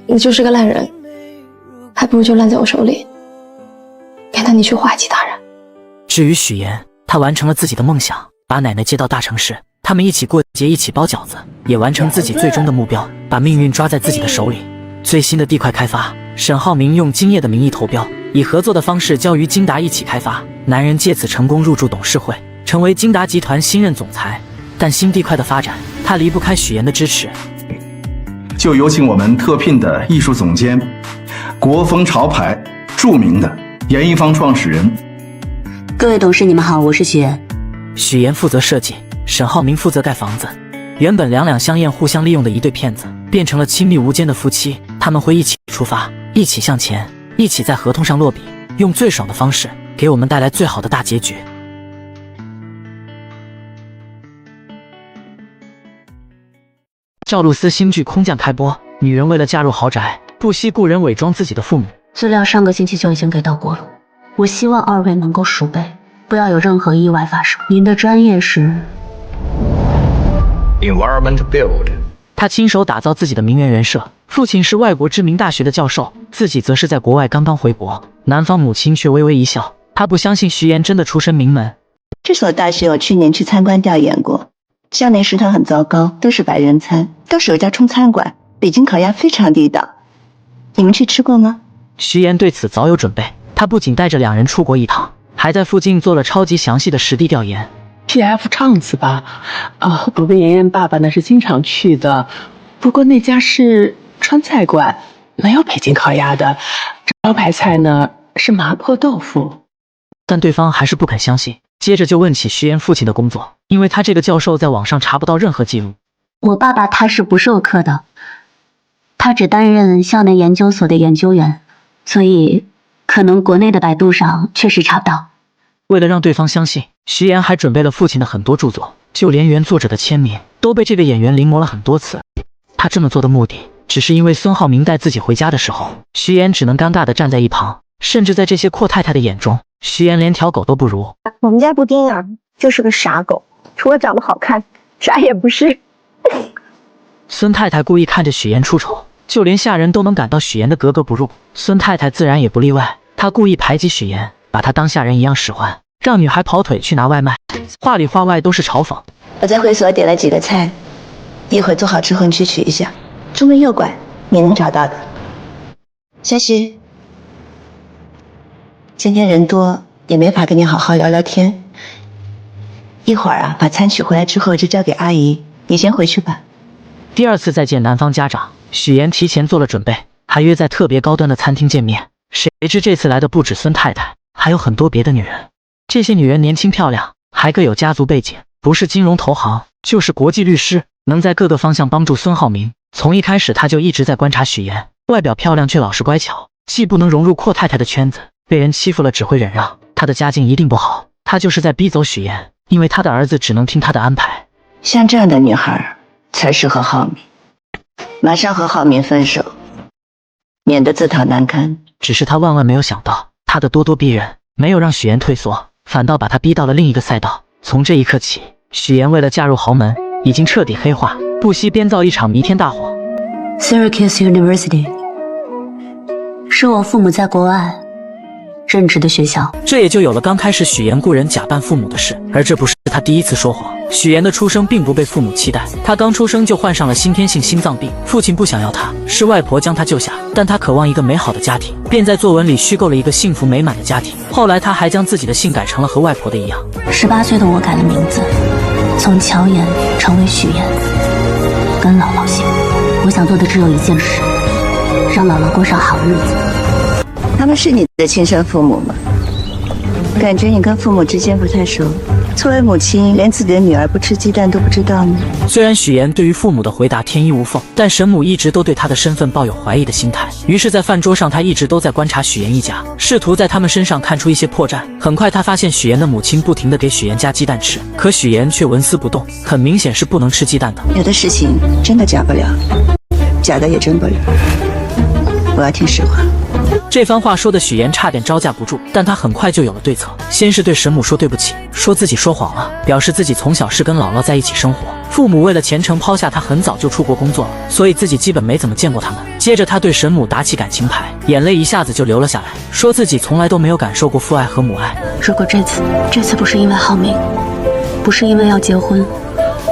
你就是个烂人，还不如就烂在我手里，免得你去祸害其他人。至于许岩，他完成了自己的梦想，把奶奶接到大城市，他们一起过节，一起包饺子，也完成自己最终的目标，把命运抓在自己的手里。最新的地块开发，沈浩明用金业的名义投标，以合作的方式交于金达一起开发。男人借此成功入驻董事会，成为金达集团新任总裁。但新地块的发展，他离不开许岩的支持。就有请我们特聘的艺术总监，国风潮牌著名的严一方创始人。各位董事你们好，我是许岩。许岩负责设计，沈浩明负责盖房子。原本两两相厌互相利用的一对骗子，变成了亲密无间的夫妻。他们会一起出发，一起向前，一起在合同上落笔，用最爽的方式给我们带来最好的大结局。赵露思新剧《空降》开播，女人为了嫁入豪宅，不惜雇人伪装自己的父母。资料上个星期就已经给到过了，我希望二位能够熟背，不要有任何意外发生。您的专业是 Environment Build。 他亲手打造自己的名媛人设，父亲是外国知名大学的教授，自己则是在国外刚刚回国。男方母亲却微微一笑，她不相信徐岩真的出身名门。这所大学我去年去参观调研过，校内食堂很糟糕，都是白人餐，倒是有家中餐馆，北京烤鸭非常地道。你们去吃过吗？徐岩对此早有准备，他不仅带着两人出国一趟，还在附近做了超级详细的实地调研。PF 唱子吧？我跟妍妍爸爸那是经常去的，不过那家是川菜馆，没有北京烤鸭的。招牌菜呢是麻婆豆腐。但对方还是不肯相信，接着就问起徐岩父亲的工作，因为他这个教授在网上查不到任何记录。我爸爸他是不授课的，他只担任校内研究所的研究员，所以可能国内的百度上确实查不到。为了让对方相信，徐岩还准备了父亲的很多著作，就连原作者的签名都被这个演员临摹了很多次。他这么做的目的，只是因为孙浩明带自己回家的时候，徐岩只能尴尬地站在一旁，甚至在这些阔太太的眼中，徐岩连条狗都不如。我们家布丁啊，就是个傻狗，除了长得好看，啥也不是。孙太太故意看着许岩出丑，就连下人都能感到许岩的格格不入，孙太太自然也不例外。她故意排挤许岩，把他当下人一样使唤，让女孩跑腿去拿外卖，话里话外都是嘲讽。我在会所点了几个菜，一会儿做好之后你去取一下，出门右拐你能找到的。小许，今天人多，也没法跟你好好聊聊天。一会儿啊，把餐取回来之后就交给阿姨，你先回去吧。第二次再见男方家长，许岩提前做了准备，还约在特别高端的餐厅见面。谁知这次来的不止孙太太，还有很多别的女人。这些女人年轻漂亮，还各有家族背景，不是金融投行，就是国际律师，能在各个方向帮助孙浩明。从一开始他就一直在观察许岩，外表漂亮却老实乖巧，既不能融入阔太太的圈子，被人欺负了只会忍让。她的家境一定不好，她就是在逼走许岩，因为她的儿子只能听她的安排。像这样的女孩才适合浩明，马上和浩明分手，免得自讨难堪。只是他万万没有想到，他的咄咄逼人没有让许岩退缩，反倒把他逼到了另一个赛道。从这一刻起，许岩为了嫁入豪门，已经彻底黑化，不惜编造一场弥天大谎。 Syracuse University 是我父母在国外任职的学校，这也就有了刚开始许岩雇人假扮父母的事。而这不是他第一次说谎。许岩的出生并不被父母期待，他刚出生就患上了先天性心脏病，父亲不想要他，是外婆将他救下，但他渴望一个美好的家庭，便在作文里虚构了一个幸福美满的家庭。后来他还将自己的姓改成了和外婆的一样。18岁的我改了名字，从乔岩成为许岩，跟姥姥姓。我想做的只有一件事，让姥姥过上好日子。他们是你的亲生父母吗？感觉你跟父母之间不太熟。作为母亲，连自己的女儿不吃鸡蛋都不知道吗？虽然许岩对于父母的回答天衣无缝，但神母一直都对他的身份抱有怀疑的心态。于是，在饭桌上，他一直都在观察许岩一家，试图在他们身上看出一些破绽。很快，他发现许岩的母亲不停地给许岩加鸡蛋吃，可许岩却纹丝不动，很明显是不能吃鸡蛋的。有的事情真的假不了，假的也真不了。我要听实话。这番话说的许岩差点招架不住，但他很快就有了对策。先是对神母说对不起，说自己说谎了，表示自己从小是跟姥姥在一起生活，父母为了前程抛下他很早就出国工作了，所以自己基本没怎么见过他们。接着他对神母打起感情牌，眼泪一下子就流了下来，说自己从来都没有感受过父爱和母爱。如果这次不是因为浩明，不是因为要结婚，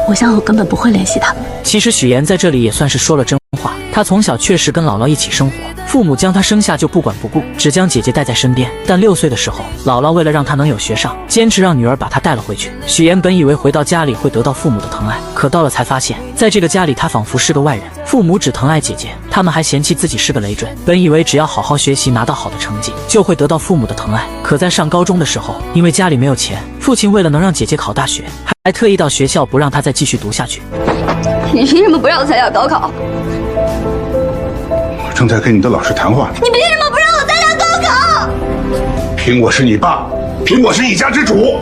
我想我根本不会联系他们。其实许岩在这里也算是说了真话，他从小确实跟姥姥一起生活，父母将他生下就不管不顾，只将姐姐带在身边。但6岁的时候，姥姥为了让他能有学上，坚持让女儿把他带了回去。许岩本以为回到家里会得到父母的疼爱，可到了才发现，在这个家里他仿佛是个外人，父母只疼爱姐姐，他们还嫌弃自己是个累赘。本以为只要好好学习，拿到好的成绩，就会得到父母的疼爱，可在上高中的时候，因为家里没有钱，父亲为了能让姐姐考大学，还特意到学校不让她再继续读下去。你凭什么不让我参加高考？我正在跟你的老师谈话。你凭什么不让我参加高考？凭我是你爸，凭我是一家之主。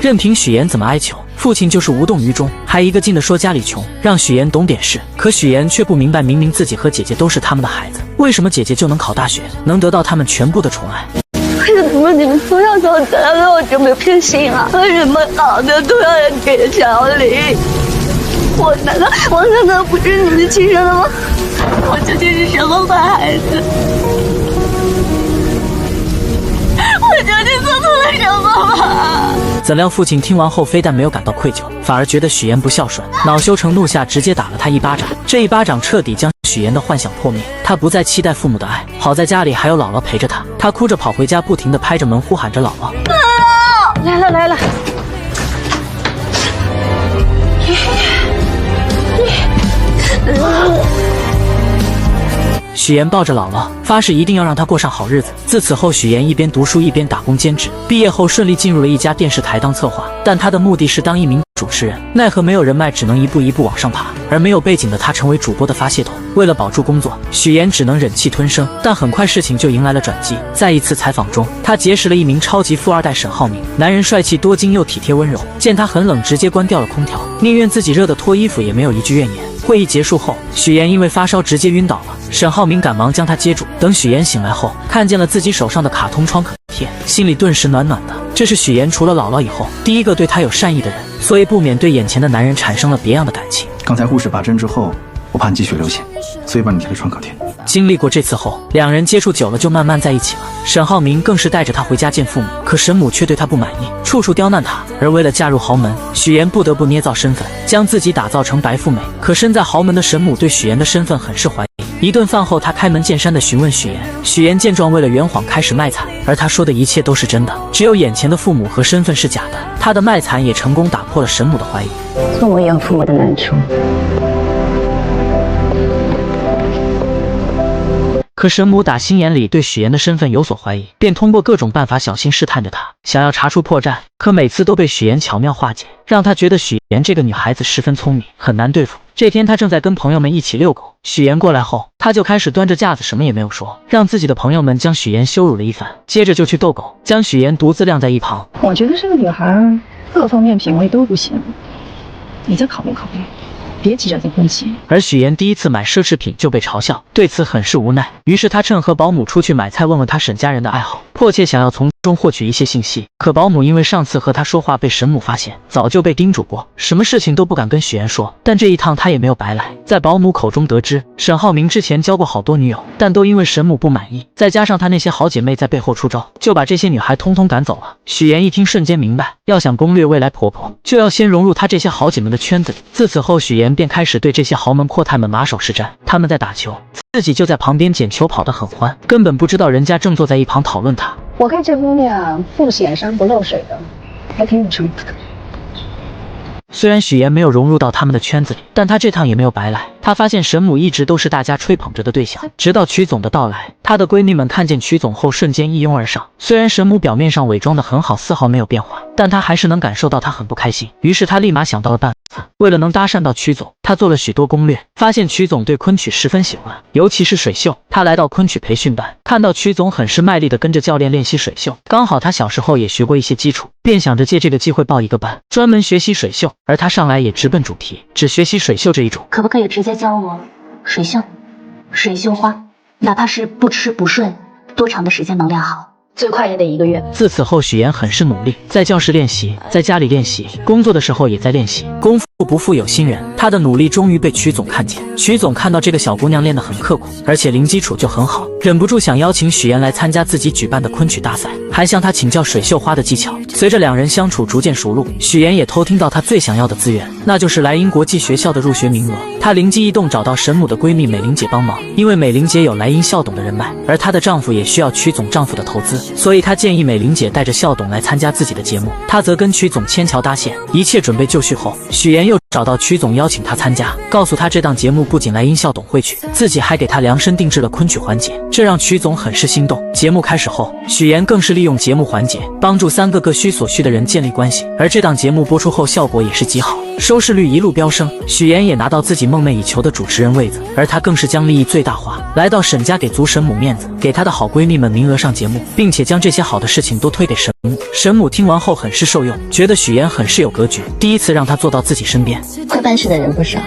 任凭许岩怎么哀求，父亲就是无动于衷，还一个劲地说家里穷，让许岩懂点事。可许岩却不明白，明明自己和姐姐都是他们的孩子，为什么姐姐就能考大学，能得到他们全部的宠爱？为什么你们从小到大对我这么偏心啊？为什么好的都要人给小李？我难道不是你们亲生的吗？我究竟是什么坏孩子？我究竟做错了什么吗？怎料父亲听完后，非但没有感到愧疚，反而觉得许岩不孝顺，恼羞成怒下，直接打了他一巴掌。这一巴掌彻底将许妍的幻想破灭，她不再期待父母的爱。好在家里还有姥姥陪着她，她哭着跑回家，不停地拍着门呼喊着姥姥。来了来了。许妍抱着姥姥，发誓一定要让她过上好日子。自此后，许妍一边读书一边打工兼职，毕业后顺利进入了一家电视台当策划，但她的目的是当一名主持人，奈何没有人脉，只能一步一步往上爬。而没有背景的她成为主播的发泄筒。为了保住工作，许妍只能忍气吞声。但很快事情就迎来了转机。在一次采访中，她结识了一名超级富二代沈浩明，男人帅气多金又体贴温柔，见他很冷，直接关掉了空调，宁愿自己热得脱衣服也没有一句怨言。会议结束后，许妍因为发烧直接晕倒了，沈浩明赶忙将她接住。等许妍醒来后，看见了自己手上的卡通创可贴，心里顿时暖暖的。这是许妍除了姥姥以后第一个对她有善意的人，所以不免对眼前的男人产生了别样的感情。刚才护士拔针之后，我怕你积血流血，所以帮你贴了创可贴。经历过这次后，两人接触久了就慢慢在一起了。沈浩明更是带着她回家见父母，可沈母却对他不满意，处处刁难他。而为了嫁入豪门，许妍不得不捏造身份，将自己打造成白富美。可身在豪门的沈母对许妍的身份很是怀疑。一顿饭后，他开门见山地询问许妍。许妍见状，为了圆谎开始卖惨，而他说的一切都是真的，只有眼前的父母和身份是假的。他的卖惨也成功打破了沈母的怀疑。做我养父母的难处。可沈母打心眼里对许妍的身份有所怀疑，便通过各种办法小心试探着她，想要查出破绽。可每次都被许妍巧妙化解，让她觉得许妍这个女孩子十分聪明，很难对付。这天，她正在跟朋友们一起遛狗，许妍过来后，她就开始端着架子，什么也没有说，让自己的朋友们将许妍羞辱了一番，接着就去逗狗，将许妍独自晾在一旁。我觉得这个女孩各方面品味都不行，你再考虑考虑。别急着结婚期。而许妍第一次买奢侈品就被嘲笑，对此很是无奈。于是她趁和保姆出去买菜，问问她沈家人的爱好，迫切想要从中获取一些信息。可保姆因为上次和她说话被沈母发现，早就被叮嘱过，什么事情都不敢跟许妍说。但这一趟她也没有白来，在保姆口中得知，沈浩明之前交过好多女友，但都因为沈母不满意，再加上她那些好姐妹在背后出招，就把这些女孩通通赶走了。许妍一听瞬间明白，要想攻略未来婆婆，就要先融入她这些好姐妹的圈子里。自此后，许妍便开始对这些豪门阔太们马首是瞻。他们在打球，自己就在旁边捡球，跑得很欢，根本不知道人家正坐在一旁讨论他。我看这姑娘不显山不漏水的，还挺有诚意。虽然许妍没有融入到他们的圈子里，但她这趟也没有白来。她发现沈母一直都是大家吹捧着的对象，直到曲总的到来，她的闺蜜们看见曲总后瞬间一拥而上。虽然沈母表面上伪装得很好，丝毫没有变化，但她还是能感受到她很不开心。于是她立马想到了办法，为了能搭讪到曲总，她做了许多攻略，发现曲总对昆曲十分喜欢，尤其是水袖。她来到昆曲培训班，看到曲总很是卖力地跟着教练练习水袖，刚好她小时候也学过一些基础，便想着借这个机会报一个班，专门学习水袖。而她上来也直奔主题，只学习水袖这一种。可不可以直接教我水袖、水袖花，哪怕是不吃不睡，多长的时间能练好？最快也得1个月。自此后，许妍很是努力，在教室练习，在家里练习，工作的时候也在练习。功夫不负有心人，她的努力终于被曲总看见。曲总看到这个小姑娘练得很刻苦，而且零基础就很好，忍不住想邀请许妍来参加自己举办的昆曲大赛，还向她请教水袖花的技巧。随着两人相处逐渐熟络，许妍也偷听到她最想要的资源，那就是莱茵国际学校的入学名额。她灵机一动，找到沈母的闺蜜美玲姐帮忙，因为美玲姐有莱茵校董的人脉，而她的丈夫也需要曲总丈夫的投资，所以她建议美玲姐带着校董来参加自己的节目，她则跟曲总牵桥搭线。一切准备就绪后，许妍又找到曲总邀请她参加，告诉她这档节目不仅莱茵校董会去，自己还给她量身定制了昆曲环节，这让曲总很是心动。节目开始后，许妍更是利用节目环节帮助3个各需所需的人建立关系，而这档节目播出后效果也是极好，收视率一路飙升，许妍也拿到自己梦寐以求的主持人位子，而她更是将利益最大化，来到沈家给足沈母面子，给她的好闺蜜们名额上节目，并且将这些好的事情都推给沈母。沈母听完后很是受用，觉得许妍很是有格局，第一次让她坐到自己身边。会办事的人不少，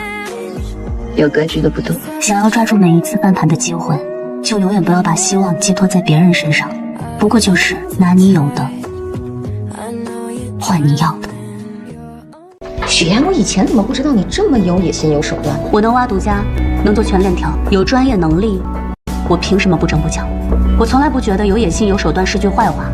有格局的不多。想要抓住每一次翻盘的机会，就永远不要把希望寄托在别人身上，不过就是拿你有的换你要的。许妍，我以前怎么不知道你这么有野心有手段？我能挖独家，能做全链条，有专业能力，我凭什么不争不抢？我从来不觉得有野心有手段是句坏话，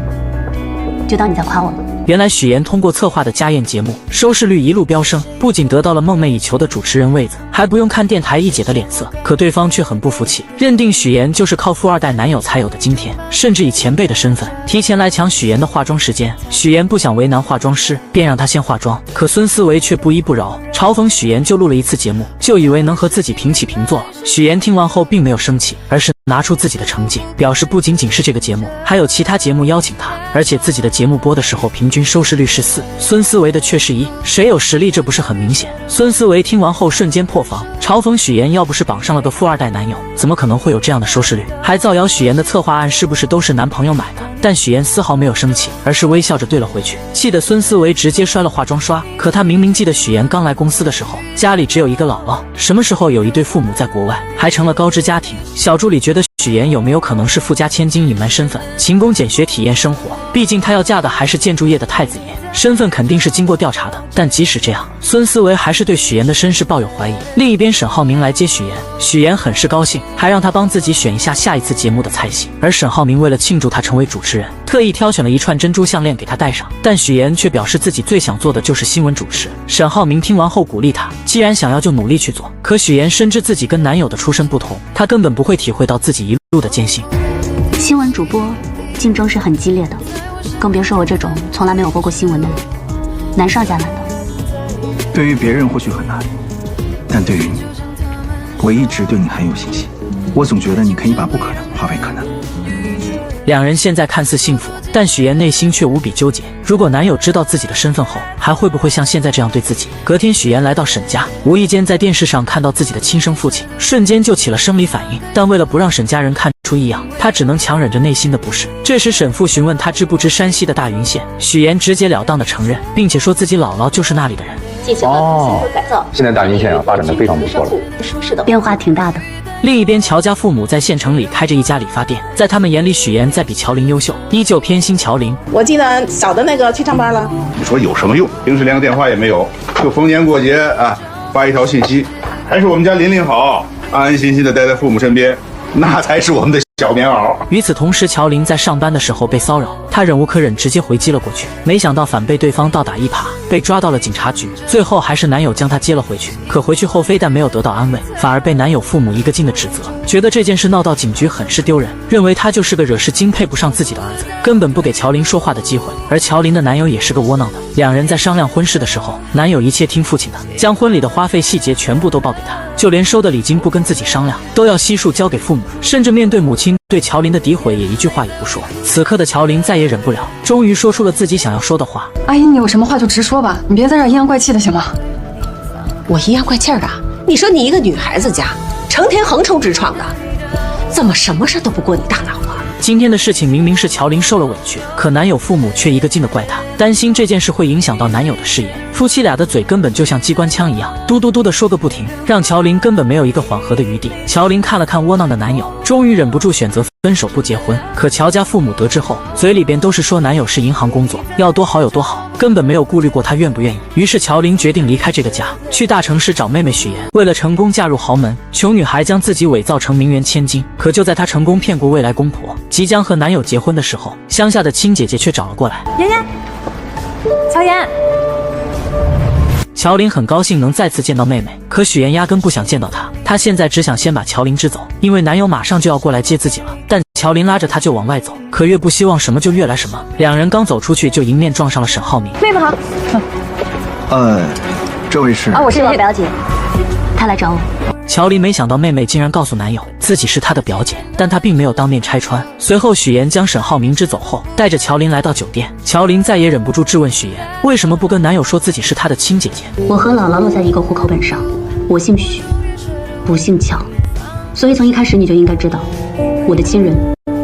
就当你在夸我了。原来许妍通过策划的家宴节目，收视率一路飙升，不仅得到了梦寐以求的主持人位子，还不用看电台一姐的脸色。可对方却很不服气，认定许妍就是靠富二代男友才有的今天，甚至以前辈的身份提前来抢许妍的化妆时间。许妍不想为难化妆师，便让她先化妆，可孙思维却不依不饶，嘲讽许妍就录了一次节目，就以为能和自己平起平坐了。许妍听完后并没有生气，而是拿出自己的成绩，表示不仅仅是这个节目，还有其他节目邀请他，而且自己的节目播的时候平均收视率是4，孙思维的却是1，谁有实力这不是很明显？孙思维听完后瞬间破防，嘲讽许妍要不是绑上了个富二代男友，怎么可能会有这样的收视率？还造谣许妍的策划案是不是都是男朋友买的？但许妍丝毫没有生气，而是微笑着对了回去，气得孙思维直接摔了化妆刷。可他明明记得许妍刚来公司的时候，家里只有一个姥姥，什么时候有一对父母在国外，还成了高知家庭。小助理觉得许妍有没有可能是富家千金隐瞒身份，勤工俭学体验生活？毕竟她要嫁的还是建筑业的太子爷，身份肯定是经过调查的。但即使这样，孙思维还是对许妍的身世抱有怀疑。另一边，沈浩明来接许妍，许妍很是高兴，还让他帮自己选一下下一次节目的菜系。而沈浩明为了庆祝他成为主持人，特意挑选了一串珍珠项链给他戴上。但许妍却表示自己最想做的就是新闻主持。沈浩明听完后鼓励他，既然想要就努力去做。可许妍深知自己跟男友的出身不同，她根本不会体会到自己一路的艰辛。新闻主播竞争是很激烈的，更别说我这种从来没有播过新闻的人，难上加难的。对于别人或许很难，但对于你，我一直对你很有信心。我总觉得你可以把不可能化为可能。两人现在看似幸福，但许妍内心却无比纠结。如果男友知道自己的身份后，还会不会像现在这样对自己？隔天，许妍来到沈家，无意间在电视上看到自己的亲生父亲，瞬间就起了生理反应。但为了不让沈家人看出异样，她只能强忍着内心的不适。这时，沈父询问她知不知山西的大云县，许妍直截了当的承认，并且说自己姥姥就是那里的人。现在大云县发展的非常不错了，变化挺大的。另一边，乔家父母在县城里开着一家理发店，在他们眼里，许妍在比乔琳优秀，依旧偏心乔琳。我记得小的那个去上班了，你说有什么用？平时连个电话也没有，就逢年过节啊发一条信息，还是我们家琳琳好，安安心心的待在父母身边，那才是我们的小棉袄。与此同时，乔琳在上班的时候被骚扰，她忍无可忍，直接回击了过去，没想到反被对方倒打一耙，被抓到了警察局。最后还是男友将她接了回去，可回去后非但没有得到安慰，反而被男友父母一个劲的指责，觉得这件事闹到警局很是丢人，认为他就是个惹事精配不上自己的儿子，根本不给乔琳说话的机会。而乔琳的男友也是个窝囊的，两人在商量婚事的时候，男友一切听父亲的，将婚礼的花费细节全部都报给他，就连收的礼金不跟自己商量，都要悉数交给父母，甚至面对母亲对乔琳的诋毁也一句话也不说。此刻的乔琳再也忍不了，终于说出了自己想要说的话。阿姨，你有什么话就直说吧，你别在这阴阳怪气的行吗？我阴阳怪气的？你说你一个女孩子家，成天横冲直撞的，怎么什么事都不过你大脑啊？今天的事情明明是乔琳受了委屈，可男友父母却一个劲的怪她，担心这件事会影响到男友的事业。夫妻俩的嘴根本就像机关枪一样，嘟嘟嘟的说个不停，让乔琳根本没有一个缓和的余地。乔琳看了看窝囊的男友，终于忍不住选择分手不结婚。可乔家父母得知后，嘴里边都是说男友是银行工作，要多好有多好，根本没有顾虑过他愿不愿意。于是乔琳决定离开这个家，去大城市找妹妹许妍。为了成功嫁入豪门，穷女孩将自己伪造成名媛千金。可就在她成功骗过未来公婆，即将和男友结婚的时候，乡下的亲姐姐却找了过来。妍妍，乔妍。乔琳很高兴能再次见到妹妹，可许妍压根不想见到她。她现在只想先把乔琳支走，因为男友马上就要过来接自己了。但乔琳拉着她就往外走，可越不希望什么就越来什么。两人刚走出去，就迎面撞上了沈浩明。妹妹好。这位是？我是表姐，她来找我。乔琳没想到妹妹竟然告诉男友自己是她的表姐，但她并没有当面拆穿。随后许妍将沈浩明支走后，带着乔琳来到酒店。乔琳再也忍不住质问许妍，为什么不跟男友说自己是她的亲姐姐？我和姥姥落在一个户口本上，我姓许，不姓乔，所以从一开始你就应该知道，我的亲人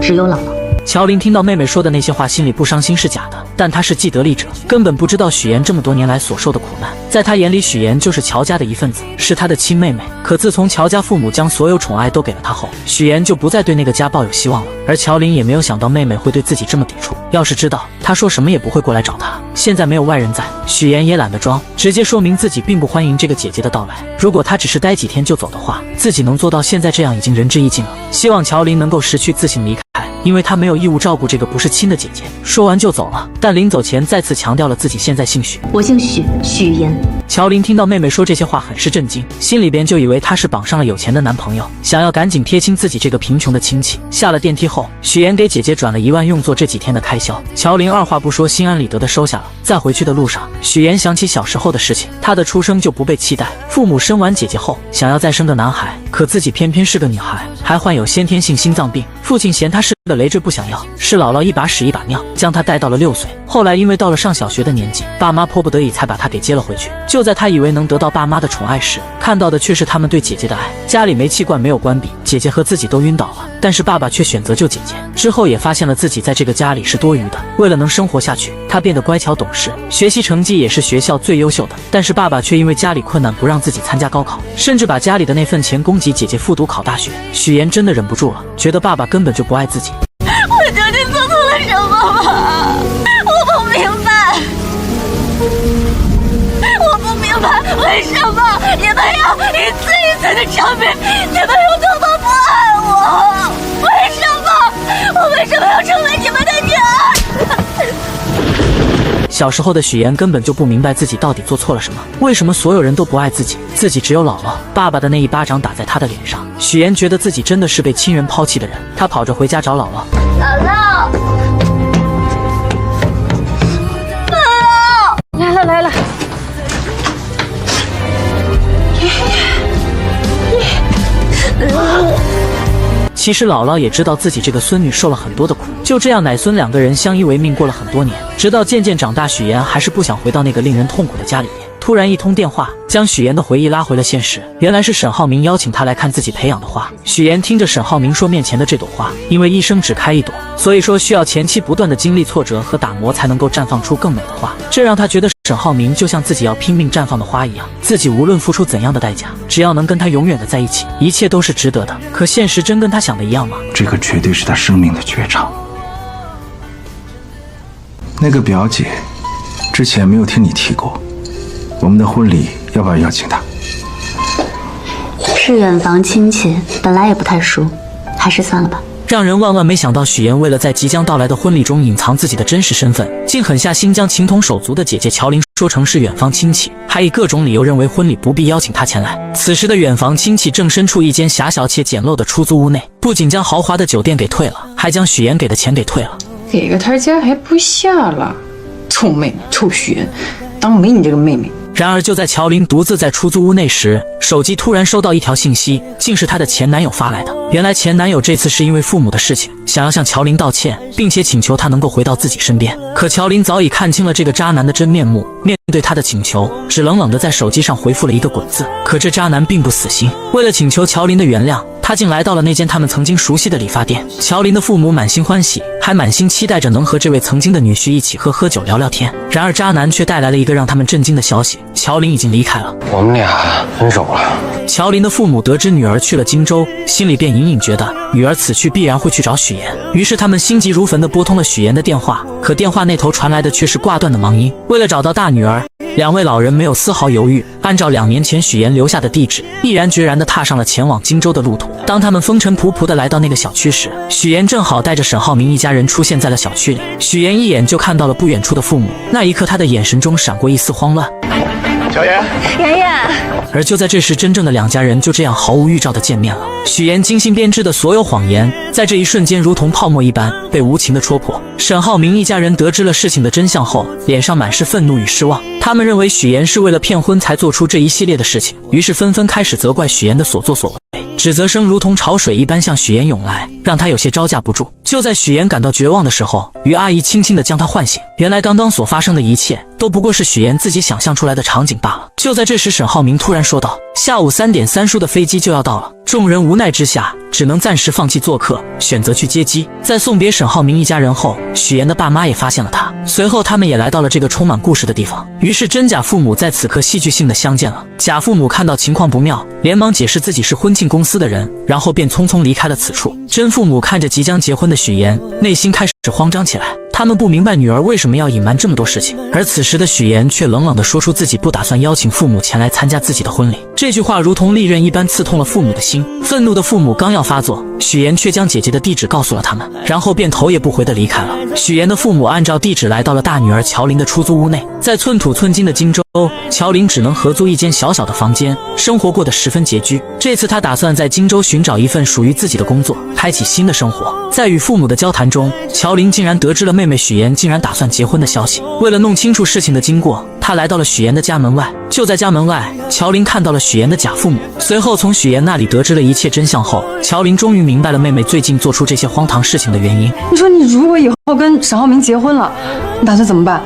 只有姥姥。乔琳听到妹妹说的那些话，心里不伤心是假的，但她是既得利者，根本不知道许妍这么多年来所受的苦难。在她眼里，许妍就是乔家的一份子，是她的亲妹妹。可自从乔家父母将所有宠爱都给了她后，许妍就不再对那个家抱有希望了。而乔琳也没有想到妹妹会对自己这么抵触，要是知道，她说什么也不会过来找她。现在没有外人在，许妍也懒得装，直接说明自己并不欢迎这个姐姐的到来。如果她只是待几天就走的话，自己能做到现在这样已经仁至义尽了。希望乔琳能够识趣自信离开。因为他没有义务照顾这个不是亲的姐姐。说完就走了，但临走前再次强调了自己现在姓许。我姓许，许言。乔琳听到妹妹说这些话很是震惊，心里边就以为她是绑上了有钱的男朋友，想要赶紧贴亲自己这个贫穷的亲戚。下了电梯后，许言给姐姐转了1万用作这几天的开销。乔琳二话不说，心安理得的收下了。在回去的路上，许言想起小时候的事情，他的出生就不被期待，父母生完姐姐后想要再生个男孩，可自己偏偏是个女孩，还患有先天性心脏病。父亲嫌他是个累赘不想要，是姥姥一把屎一把尿将他带到了6岁。后来因为到了上小学的年纪，爸妈迫不得已才把他给接了回去。就在他以为能得到爸妈的宠爱时，看到的却是他们对姐姐的爱。家里煤气罐没有关闭，姐姐和自己都晕倒了，但是爸爸却选择救姐姐。之后也发现了自己在这个家里是多余的，为了能生活下去，他变得乖巧懂事，学习成绩也是学校最优秀的。但是爸爸却因为家里困难不让自己参加高考，甚至把家里的那份钱供给姐姐复读考大学。许言真的忍不住了，觉得爸爸根本就不爱自己。我究竟做错了什么吗？我不明白，我不明白为什么你们要一次一次的证明你们有多么不爱我？为什么？我为什么要成为你们的女儿？小时候的许言根本就不明白自己到底做错了什么，为什么所有人都不爱自己，自己只有姥姥。爸爸的那一巴掌打在他的脸上，许言觉得自己真的是被亲人抛弃的人。他跑着回家找姥姥。姥姥，姥姥，来了。其实姥姥也知道自己这个孙女受了很多的苦，就这样奶孙2个人相依为命过了很多年，直到渐渐长大，许言还是不想回到那个令人痛苦的家里面。突然一通电话将许言的回忆拉回了现实，原来是沈浩明邀请他来看自己培养的花。许言听着沈浩明说，面前的这朵花因为一生只开一朵，所以说需要前期不断的经历挫折和打磨才能够绽放出更美的花，这让他觉得沈浩明就像自己要拼命绽放的花一样，自己无论付出怎样的代价，只要能跟他永远的在一起，一切都是值得的。可现实真跟他想的一样吗？这个绝对是他生命的绝唱。那个表姐之前没有听你提过，我们的婚礼要不要邀请她？是远房亲戚，本来也不太熟，还是算了吧。让人万万没想到，许言为了在即将到来的婚礼中隐藏自己的真实身份，竟狠下心将情同手足的姐姐乔琳说成是远房亲戚，还以各种理由认为婚礼不必邀请她前来。此时的远房亲戚正身处一间狭小且简陋的出租屋内，不仅将豪华的酒店给退了，还将许言给的钱给退了。给个台阶还不下了，臭妹妹，臭许言，当没你这个妹妹。然而就在乔琳独自在出租屋内时，手机突然收到一条信息，竟是她的前男友发来的。原来前男友这次是因为父母的事情，想要向乔琳道歉，并且请求她能够回到自己身边。可乔琳早已看清了这个渣男的真面目，面对他的请求，只冷冷地在手机上回复了一个滚字。可这渣男并不死心，为了请求乔琳的原谅，他竟来到了那间他们曾经熟悉的理发店。乔琳的父母满心欢喜，还满心期待着能和这位曾经的女婿一起喝酒聊聊天。然而渣男却带来了一个让他们震惊的消息，乔琳已经离开了。我们俩分手了。乔琳的父母得知女儿去了荆州，心里便隐隐觉得女儿此去必然会去找许言，于是他们心急如焚地拨通了许言的电话，可电话那头传来的却是挂断的忙音。为了找到大女儿，两位老人没有丝毫犹豫，按照2年前许言留下的地址，毅然决然地踏上了前往荆州的路途。当他们风尘仆仆地来到那个小区时，许言正好带着沈浩明一家人出现在了小区里。许言一眼就看到了不远处的父母，那一刻他的眼神中闪过一丝慌乱。小妍，妍妍。而就在这时，真正的2家人就这样毫无预兆地见面了。许言精心编织的所有谎言，在这一瞬间如同泡沫一般被无情地戳破。沈浩明一家人得知了事情的真相后，脸上满是愤怒与失望。他们认为许言是为了骗婚才做出这一系列的事情，于是纷纷开始责怪许言的所作所为。指责声如同潮水一般向许言涌来，让他有些招架不住。就在许言感到绝望的时候，于阿姨轻轻地将他唤醒。原来刚刚所发生的一切都不过是许言自己想象出来的场景罢了。就在这时，沈浩明突然说道：下午3点3叔的飞机就要到了。众人无奈之下，只能暂时放弃做客，选择去接机。在送别沈浩明一家人后，许言的爸妈也发现了他，随后他们也来到了这个充满故事的地方。于是真假父母在此刻戏剧性的相见了。假父母看到情况不妙，连忙解释自己是婚庆公司的人，然后便匆匆离开了此处。真父母看着即将结婚的许言，内心开始慌张起来。他们不明白女儿为什么要隐瞒这么多事情，而此时的许言却冷冷地说出自己不打算邀请父母前来参加自己的婚礼。这句话如同利刃一般刺痛了父母的心。愤怒的父母刚要发作，许岩却将姐姐的地址告诉了他们，然后便头也不回地离开了。许岩的父母按照地址来到了大女儿乔琳的出租屋内，在寸土寸金的荆州，乔琳只能合租一间小小的房间，生活过得十分拮据。这次她打算在荆州寻找一份属于自己的工作，开启新的生活。在与父母的交谈中，乔琳竟然得知了妹妹许岩竟然打算结婚的消息。为了弄清楚事情的经过，她来到了许岩的家门外。就在家门外，乔琳看到了许岩的假父母，随后从许岩那里得知了一切真相后，乔琳终于明白了妹妹最近做出这些荒唐事情的原因。你说你如果以后跟沈浩明结婚了，你打算怎么办？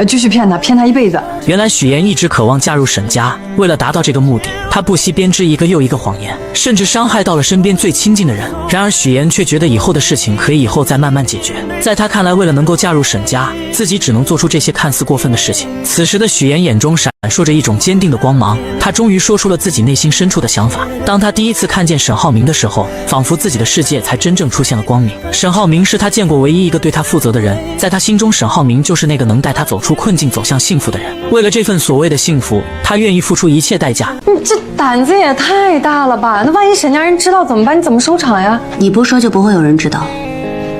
继续骗他一辈子。原来许岩一直渴望嫁入沈家，为了达到这个目的，他不惜编织一个又一个谎言，甚至伤害到了身边最亲近的人。然而许岩却觉得以后的事情可以以后再慢慢解决。在他看来，为了能够嫁入沈家，自己只能做出这些看似过分的事情。此时的许岩眼中闪烁着一种坚定的光芒，他终于说出了自己内心深处的想法。当他第一次看见沈浩明的时候，仿佛自己的世界才真正出现了光明。沈浩明是他见过唯一一个对他负责的人，在他心中，沈浩明就是那个能带他走出困境、走向幸福的人。为了这份所谓的幸福，他愿意付出一切代价。你这胆子也太大了吧？那万一沈家人知道怎么办？你怎么收场呀？你不说就不会有人知道。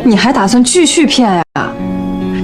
你还打算继续骗呀？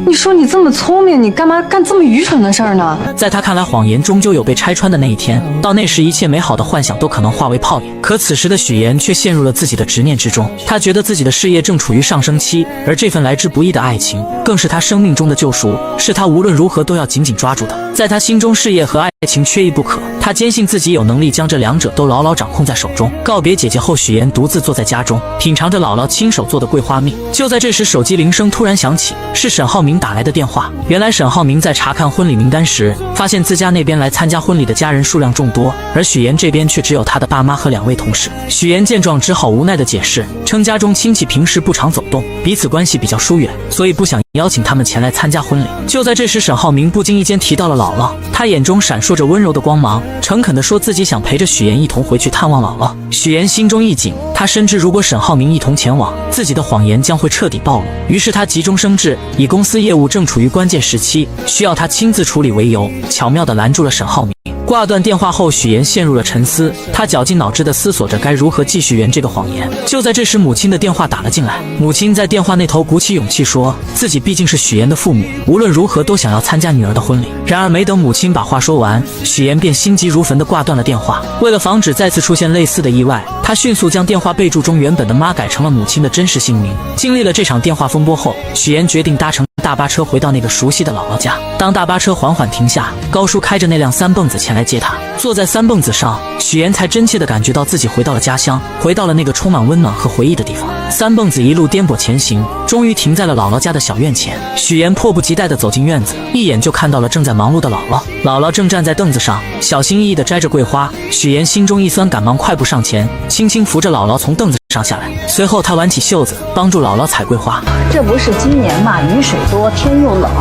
你说你这么聪明，你干嘛干这么愚蠢的事儿呢？在他看来，谎言终究有被拆穿的那一天，到那时一切美好的幻想都可能化为泡影。可此时的许岩却陷入了自己的执念之中，他觉得自己的事业正处于上升期，而这份来之不易的爱情更是他生命中的救赎，是他无论如何都要紧紧抓住的。在他心中，事业和爱情缺一不可，他坚信自己有能力将这两者都牢牢掌控在手中。告别姐姐后，许岩独自坐在家中，品尝着姥姥亲手做的桂花蜜。就在这时，手机铃声突然响起，是沈浩明打来的电话。原来沈浩明在查看婚礼名单时，发现自家那边来参加婚礼的家人数量众多，而许岩这边却只有他的爸妈和2位同事。许岩见状只好无奈地解释，称家中亲戚平时不常走动，彼此关系比较疏远，所以不想邀请他们前来参加婚礼。就在这时，沈浩明不经意间提到了姥姥，他眼中闪烁着温柔的光芒，诚恳地说自己想陪着许岩一同回去探望姥姥。许岩心中一紧，他深知如果沈浩明一同前往，自己的谎言将会彻底暴露。于是他急中生智，以公司业务正处于关键时期，需要他亲自处理为由，巧妙地拦住了沈浩明。挂断电话后，许岩陷入了沉思，他绞尽脑汁地思索着该如何继续圆这个谎言。就在这时，母亲的电话打了进来，母亲在电话那头鼓起勇气说，自己毕竟是许岩的父母，无论如何都想要参加女儿的婚礼。然而没等母亲把话说完，许岩便心急如焚地挂断了电话。为了防止再次出现类似的意外，他迅速将电话备注中原本的妈改成了母亲的真实姓名。经历了这场电话风波后，许岩决定搭乘大巴车回到那个熟悉的姥姥家。当大巴车缓缓停下，高叔开着那辆三蹦子前来接他。坐在三蹦子上，许岩才真切地感觉到自己回到了家乡，回到了那个充满温暖和回忆的地方。三蹦子一路颠簸前行，终于停在了姥姥家的小院前。许岩迫不及待地走进院子，一眼就看到了正在忙碌的姥姥。姥姥正站在凳子上，小心翼翼地摘着桂花。许岩心中一酸，赶忙快步上前，轻轻扶着姥姥从凳子上下来。随后他挽起袖子，帮助姥姥采桂花。这不是今年嘛，雨水多，天又冷，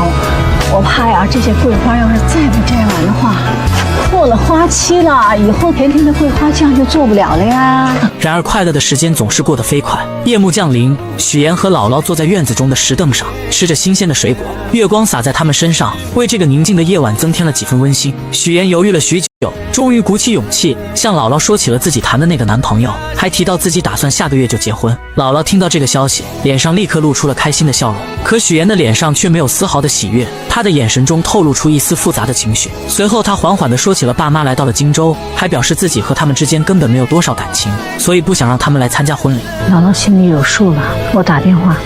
我怕呀，这些桂花要是再不摘完的话，过了花期了，以后甜甜的桂花酱就做不了了呀。然而快乐的时间总是过得飞快，夜幕降临，许岩和姥姥坐在院子中的石凳上，吃着新鲜的水果，月光洒在他们身上，为这个宁静的夜晚增添了几分温馨。许岩犹豫了许久，终于鼓起勇气向姥姥说起了自己谈的那个男朋友，还提到自己打算下个月就结婚。姥姥听到这个消息，脸上立刻露出了开心的笑容，可许岩的脸上却没有丝毫的喜悦，他的眼神中透露出一丝复杂的情绪。随后他缓缓地说起了爸妈来到了荆州，还表示自己和他们之间根本没有多少感情，所以不想让他们来参加婚礼。姥姥心里有数了，我打电话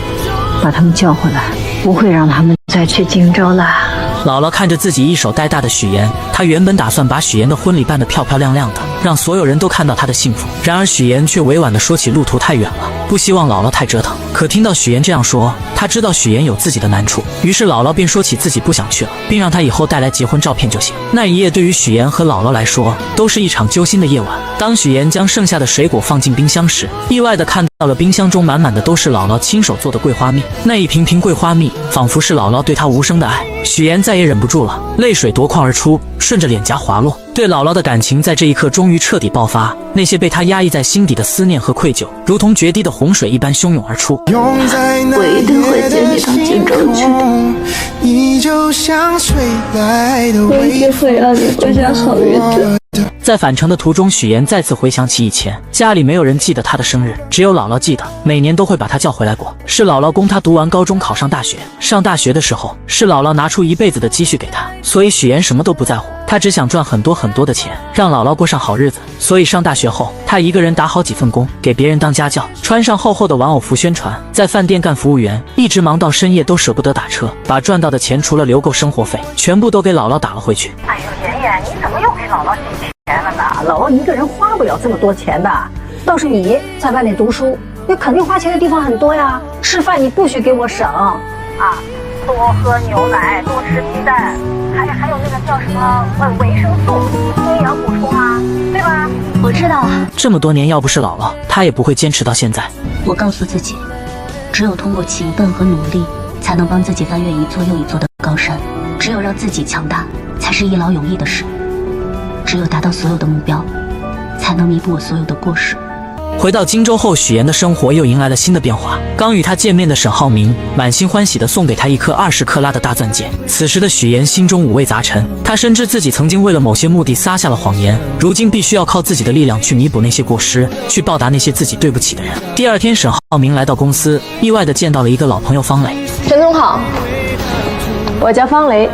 把他们叫回来，不会让他们再去荆州了。姥姥看着自己一手带大的许岩，她原本打算把许岩的婚礼办得漂漂亮亮的，让所有人都看到她的幸福。然而许岩却委婉地说起路途太远了，不希望姥姥太折腾。可听到许岩这样说，她知道许岩有自己的难处，于是姥姥便说起自己不想去了，并让她以后带来结婚照片就行。那一夜对于许岩和姥姥来说都是一场揪心的夜晚。当许岩将剩下的水果放进冰箱时，意外地看到了冰箱中满满的都是姥姥亲手做的桂花蜜。那一瓶瓶桂花蜜仿佛是姥姥对她无声的爱。许岩再也忍不住了，泪水夺眶而出，顺着脸颊滑落。对姥姥的感情在这一刻终于彻底爆发，那些被他压抑在心底的思念和愧疚，如同决堤的洪水一般汹涌而出。我一定会接你到荆州去的，我一定会让你过上好日子。在返程的途中，许岩再次回想起以前家里没有人记得他的生日，只有姥姥记得，每年都会把他叫回来过。是姥姥供他读完高中考上大学，上大学的时候是姥姥拿出一辈子的积蓄给他，所以许岩什么都不在乎，他只想赚很多很多的钱，让姥姥过上好日子。所以上大学后，他一个人打好几份工，给别人当家教，穿上厚厚的玩偶服宣传，在饭店干服务员，一直忙到深夜都舍不得打车，把赚到的钱除了留够生活费，全部都给姥姥打了回去。哎呦，妍妍，你怎么又给姥姥挤钱了呢？姥姥一个人花不了这么多钱的，倒是你在外面读书，你肯定花钱的地方很多呀。吃饭你不许给我省啊，多喝牛奶，多吃鸡蛋，还有那个叫什么维生素、营养补充啊，对吧？我知道了。这么多年，要不是姥姥，他也不会坚持到现在。我告诉自己，只有通过勤奋和努力，才能帮自己翻越一座又一座的高山。只有让自己强大，才是一劳永逸的事。只有达到所有的目标，才能弥补我所有的过失。回到荆州后，许岩的生活又迎来了新的变化。刚与他见面的沈浩明满心欢喜地送给他一颗20克拉的大钻戒。此时的许岩心中五味杂陈，他深知自己曾经为了某些目的撒下了谎言，如今必须要靠自己的力量去弥补那些过失，去报答那些自己对不起的人。第二天，沈浩明来到公司，意外地见到了一个老朋友方磊。陈总好，我叫方雷，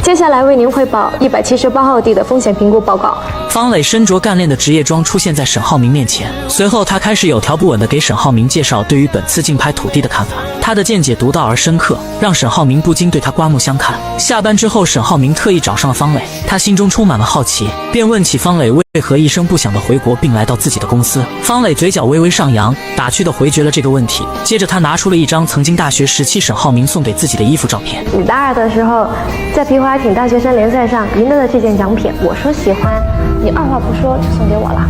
接下来为您汇报178号地的风险评估报告。方磊身着干练的职业装出现在沈浩明面前，随后他开始有条不紊地给沈浩明介绍对于本次竞拍土地的看法。他的见解独到而深刻，让沈浩明不禁对他刮目相看。下班之后，沈浩明特意找上了方磊，他心中充满了好奇，便问起方磊为何一声不响地回国并来到自己的公司。方磊嘴角微微上扬，打趣地回绝了这个问题。接着他拿出了一张曾经大学时期沈浩明送给自己的衣服照片。你大2的时候在皮划艇大学生联赛上赢得了这件奖品，我说喜欢，你二话不说就送给我了，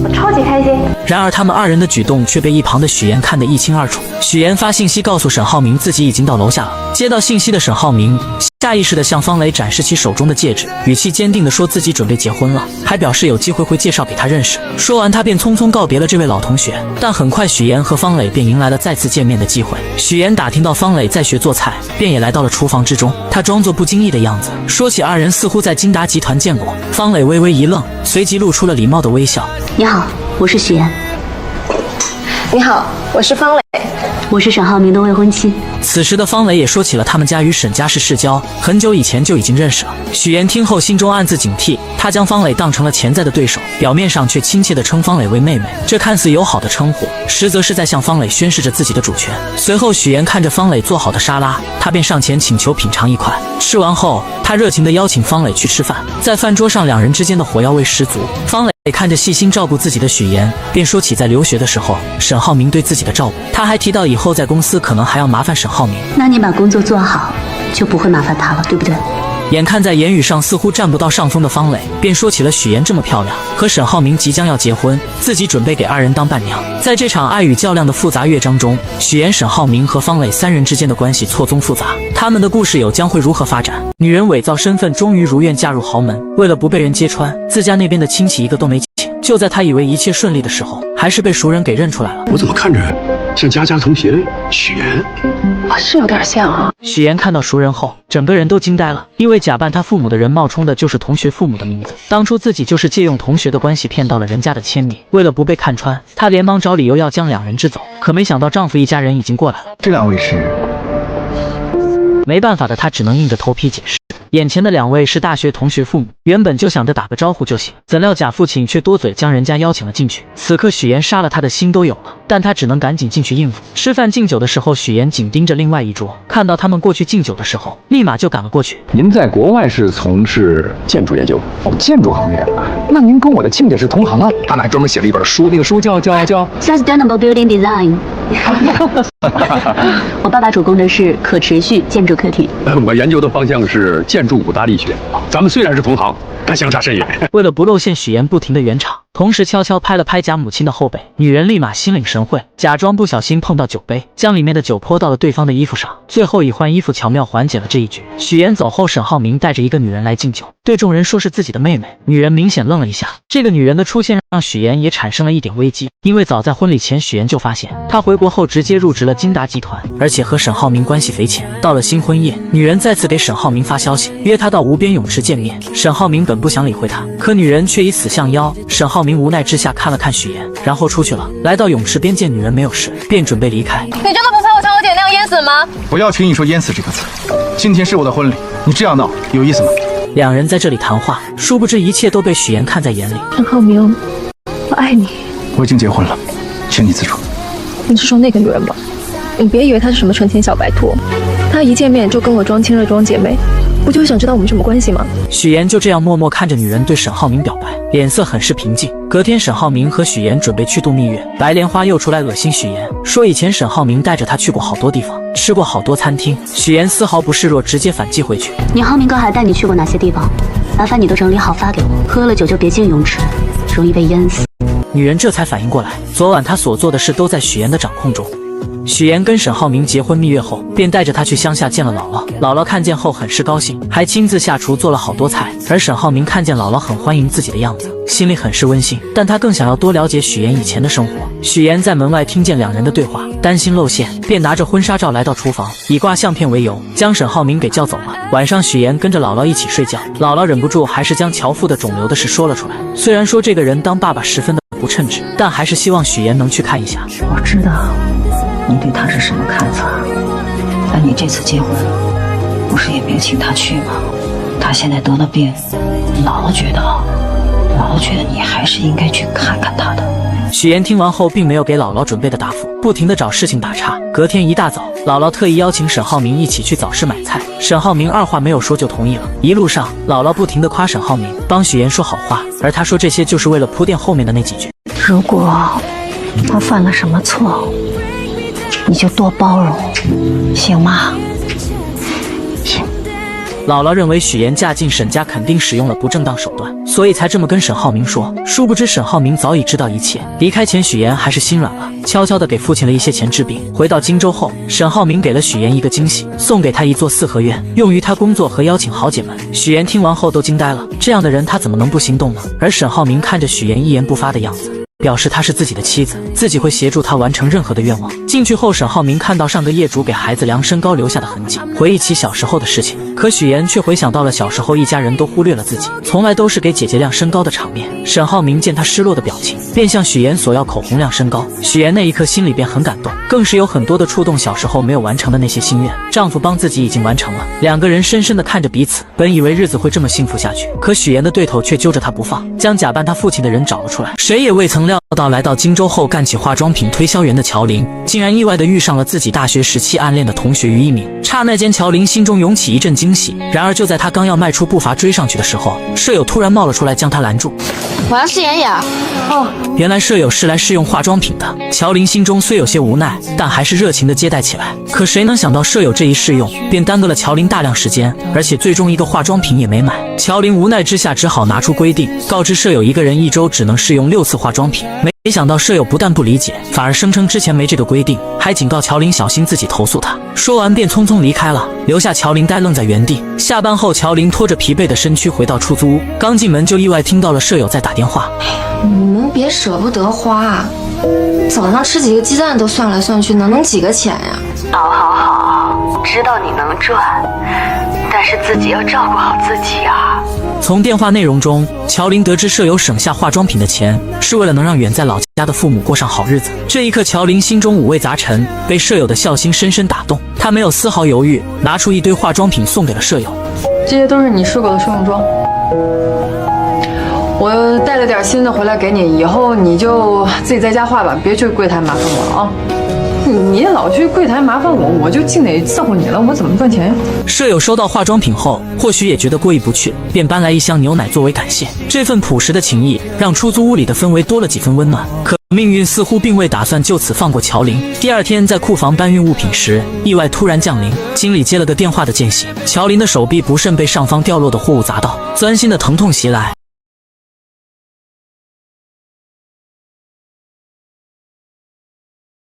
我超级开心。然而他们二人的举动却被一旁的许岩看得一清二楚。许岩发信息告诉沈浩明自己已经到楼下了。接到信息的沈浩明下意识地向方磊展示起手中的戒指，语气坚定地说自己准备结婚了，还表示有机会会介绍给他认识。说完他便匆匆告别了这位老同学。但很快许岩和方磊便迎来了再次见面的机会。许岩打听到方磊在学做菜，便也来到了厨房之中。他装作不经意的样子，说起二人似乎在金达集团见过。方磊微微一愣，随即露出了礼貌的微笑。你好，我是许岩。你好，我是方磊。我是沈浩明的未婚妻。此时的方磊也说起了他们家与沈家是世交，很久以前就已经认识了。许岩听后心中暗自警惕，他将方磊当成了潜在的对手，表面上却亲切地称方磊为妹妹。这看似友好的称呼，实则是在向方磊宣示着自己的主权。随后许岩看着方磊做好的沙拉，他便上前请求品尝一块。吃完后，他热情地邀请方磊去吃饭。在饭桌上，两人之间的火药味十足。方磊看着细心照顾自己的许岩，便说起在留学的时候沈浩明对自己的照顾。他还提到以后在公司可能还要麻烦沈浩明。那你把工作做好，就不会麻烦他了，对不对？眼看在言语上似乎占不到上风的方磊，便说起了许岩这么漂亮，和沈浩明即将要结婚，自己准备给二人当伴娘。在这场爱与较量的复杂乐章中，许岩、沈浩明和方磊三人之间的关系错综复杂，他们的故事有将会如何发展？女人伪造身份，终于如愿嫁入豪门，为了不被人揭穿，自家那边的亲戚一个都没请。就在他以为一切顺利的时候，还是被熟人给认出来了。我怎么看着像佳佳同学许岩？是有点像啊。许岩看到熟人后，整个人都惊呆了，因为假扮他父母的人冒充的就是同学父母的名字。当初自己就是借用同学的关系骗到了人家的签名，为了不被看穿，她连忙找理由要将两人支走。可没想到丈夫一家人已经过来了。这两位是？没办法的她只能硬着头皮解释。眼前的两位是大学同学父母，原本就想着打个招呼就行，怎料假父亲却多嘴将人家邀请了进去。此刻许岩杀了他的心都有了，但他只能赶紧进去应付。吃饭敬酒的时候，许岩紧盯着另外一桌，看到他们过去敬酒的时候，立马就赶了过去。您在国外是从事建筑研究？建筑行业，那您跟我的亲家是同行啊？他那还专门写了一本书，那个书叫 Sustainable Building Design 。我爸爸主攻的是可持续建筑课题。我研究的方向是建筑五大力学。咱们虽然是同行，但相差甚远。为了不露馅，许岩不停的圆场，同时悄悄拍了拍贾母亲的后背。女人立马心领神会，假装不小心碰到酒杯，将里面的酒泼到了对方的衣服上，最后以换衣服巧妙缓解了这一局。许岩走后，沈浩明带着一个女人来敬酒，对众人说是自己的妹妹。女人明显愣了一下，这个女人的出现让许岩也产生了一点危机，因为早在婚礼前，许岩就发现她回国后直接入职了金达集团，而且和沈浩明关系匪浅。到了新婚夜，女人再次给沈浩明发消息，约他到无边泳池见面。沈浩明本不想理会她，可女人却以死相邀。沈浩明无奈之下看了看许岩，然后出去了。来到泳池边见女人没有事，便准备离开。你真的不怕我像我姐那样淹死吗？不要轻易说淹死这个词。今天是我的婚礼，你这样闹有意思吗？两人在这里谈话，殊不知一切都被许岩看在眼里。沈浩明，我爱你。我已经结婚了，请你自重。你是说那个女人吧？你别以为她是什么纯情小白兔，她一见面就跟我装亲热装姐妹，不就是想知道我们什么关系吗？许岩就这样默默看着女人对沈浩明表白，脸色很是平静。隔天，沈浩明和许岩准备去度蜜月，白莲花又出来恶心许岩，说以前沈浩明带着他去过好多地方，吃过好多餐厅。许岩丝毫不示弱，直接反击回去。你浩明哥还带你去过哪些地方？麻烦你都整理好发给我。喝了酒就别进泳池，容易被淹死。女人这才反应过来，昨晚她所做的事都在许岩的掌控中。许岩跟沈浩明结婚蜜月后，便带着他去乡下见了姥姥。姥姥看见后很是高兴，还亲自下厨做了好多菜。而沈浩明看见姥姥很欢迎自己的样子，心里很是温馨，但他更想要多了解许岩以前的生活。许岩在门外听见两人的对话，担心露馅，便拿着婚纱照来到厨房，以挂相片为由将沈浩明给叫走了。晚上许岩跟着姥姥一起睡觉，姥姥忍不住还是将乔父的肿瘤的事说了出来。虽然说这个人当爸爸十分的不称职，但还是希望许岩能去看一下。我知道你对他是什么看法，但你这次结婚不是也没请他去吗？他现在得了病，姥姥觉得你还是应该去看看他的。许岩听完后并没有给姥姥准备的答复，不停地找事情打岔。隔天一大早，姥姥特意邀请沈浩明一起去早市买菜，沈浩明二话没有说就同意了。一路上，姥姥不停地夸沈浩明，帮许岩说好话，而他说这些就是为了铺垫后面的那几句。如果他犯了什么错，你就多包容，行吗？行。姥姥认为许岩嫁进沈家肯定使用了不正当手段，所以才这么跟沈浩明说。殊不知沈浩明早已知道一切。离开前，许岩还是心软了，悄悄地给父亲了一些钱治病。回到荆州后，沈浩明给了许岩一个惊喜，送给他一座四合院，用于他工作和邀请好姐们。许岩听完后都惊呆了，这样的人他怎么能不心动呢？而沈浩明看着许岩一言不发的样子，表示她是自己的妻子，自己会协助她完成任何的愿望。进去后，沈浩明看到上个业主给孩子量身高留下的痕迹，回忆起小时候的事情。可许岩却回想到了小时候一家人都忽略了自己，从来都是给姐姐量身高的场面。沈浩明见她失落的表情，便向许岩索要口红量身高。许岩那一刻心里便很感动，更是有很多的触动小时候没有完成的那些心愿，丈夫帮自己已经完成了。两个人深深地看着彼此，本以为日子会这么幸福下去，可许岩的对头却揪着她不放，将假扮他父亲的人找了出来。谁也未曾料到来到荆州后干起化妆品推销员的乔林，竟然意外地遇上了自己大学时期暗恋的同学于一鸣。刹那间，乔林心中涌起一阵惊喜。然而就在他刚要迈出步伐追上去的时候，舍友突然冒了出来将他拦住。我要试妍妍。哦，原来舍友是来试用化妆品的。乔林心中虽有些无奈，但还是热情地接待起来。可谁能想到舍友这一试用，便耽搁了乔林大量时间，而且最终一个化妆品也没买。乔林无奈之下只好拿出规定，告知舍友一个人一周只能试用6次化妆品。没想到舍友不但不理解，反而声称之前没这个规定，还警告乔林小心自己投诉他。说完便匆匆离开了，留下乔林呆愣在原地。下班后，乔林拖着疲惫的身躯回到出租屋，刚进门就意外听到了舍友在打电话。你们别舍不得花，早上吃几个鸡蛋都算来算去，哪能几个钱呀？好，知道你能赚，但是自己要照顾好自己啊。从电话内容中，乔林得知舍友省下化妆品的钱是为了能让远在老家的父母过上好日子。这一刻，乔林心中五味杂陈，被舍友的孝心深深打动。他没有丝毫犹豫，拿出一堆化妆品送给了舍友。这些都是你试过的试用装，我带了点新的回来给你，以后你就自己在家画吧，别去柜台麻烦我了啊。你老去柜台麻烦我，我就净得伺候你了，我怎么赚钱呀？舍友收到化妆品后，或许也觉得过意不去，便搬来一箱牛奶作为感谢。这份朴实的情谊让出租屋里的氛围多了几分温暖。可命运似乎并未打算就此放过乔林。第二天在库房搬运物品时，意外突然降临，经理接了个电话的间隙，乔林的手臂不慎被上方掉落的货物砸到，钻心的疼痛袭来，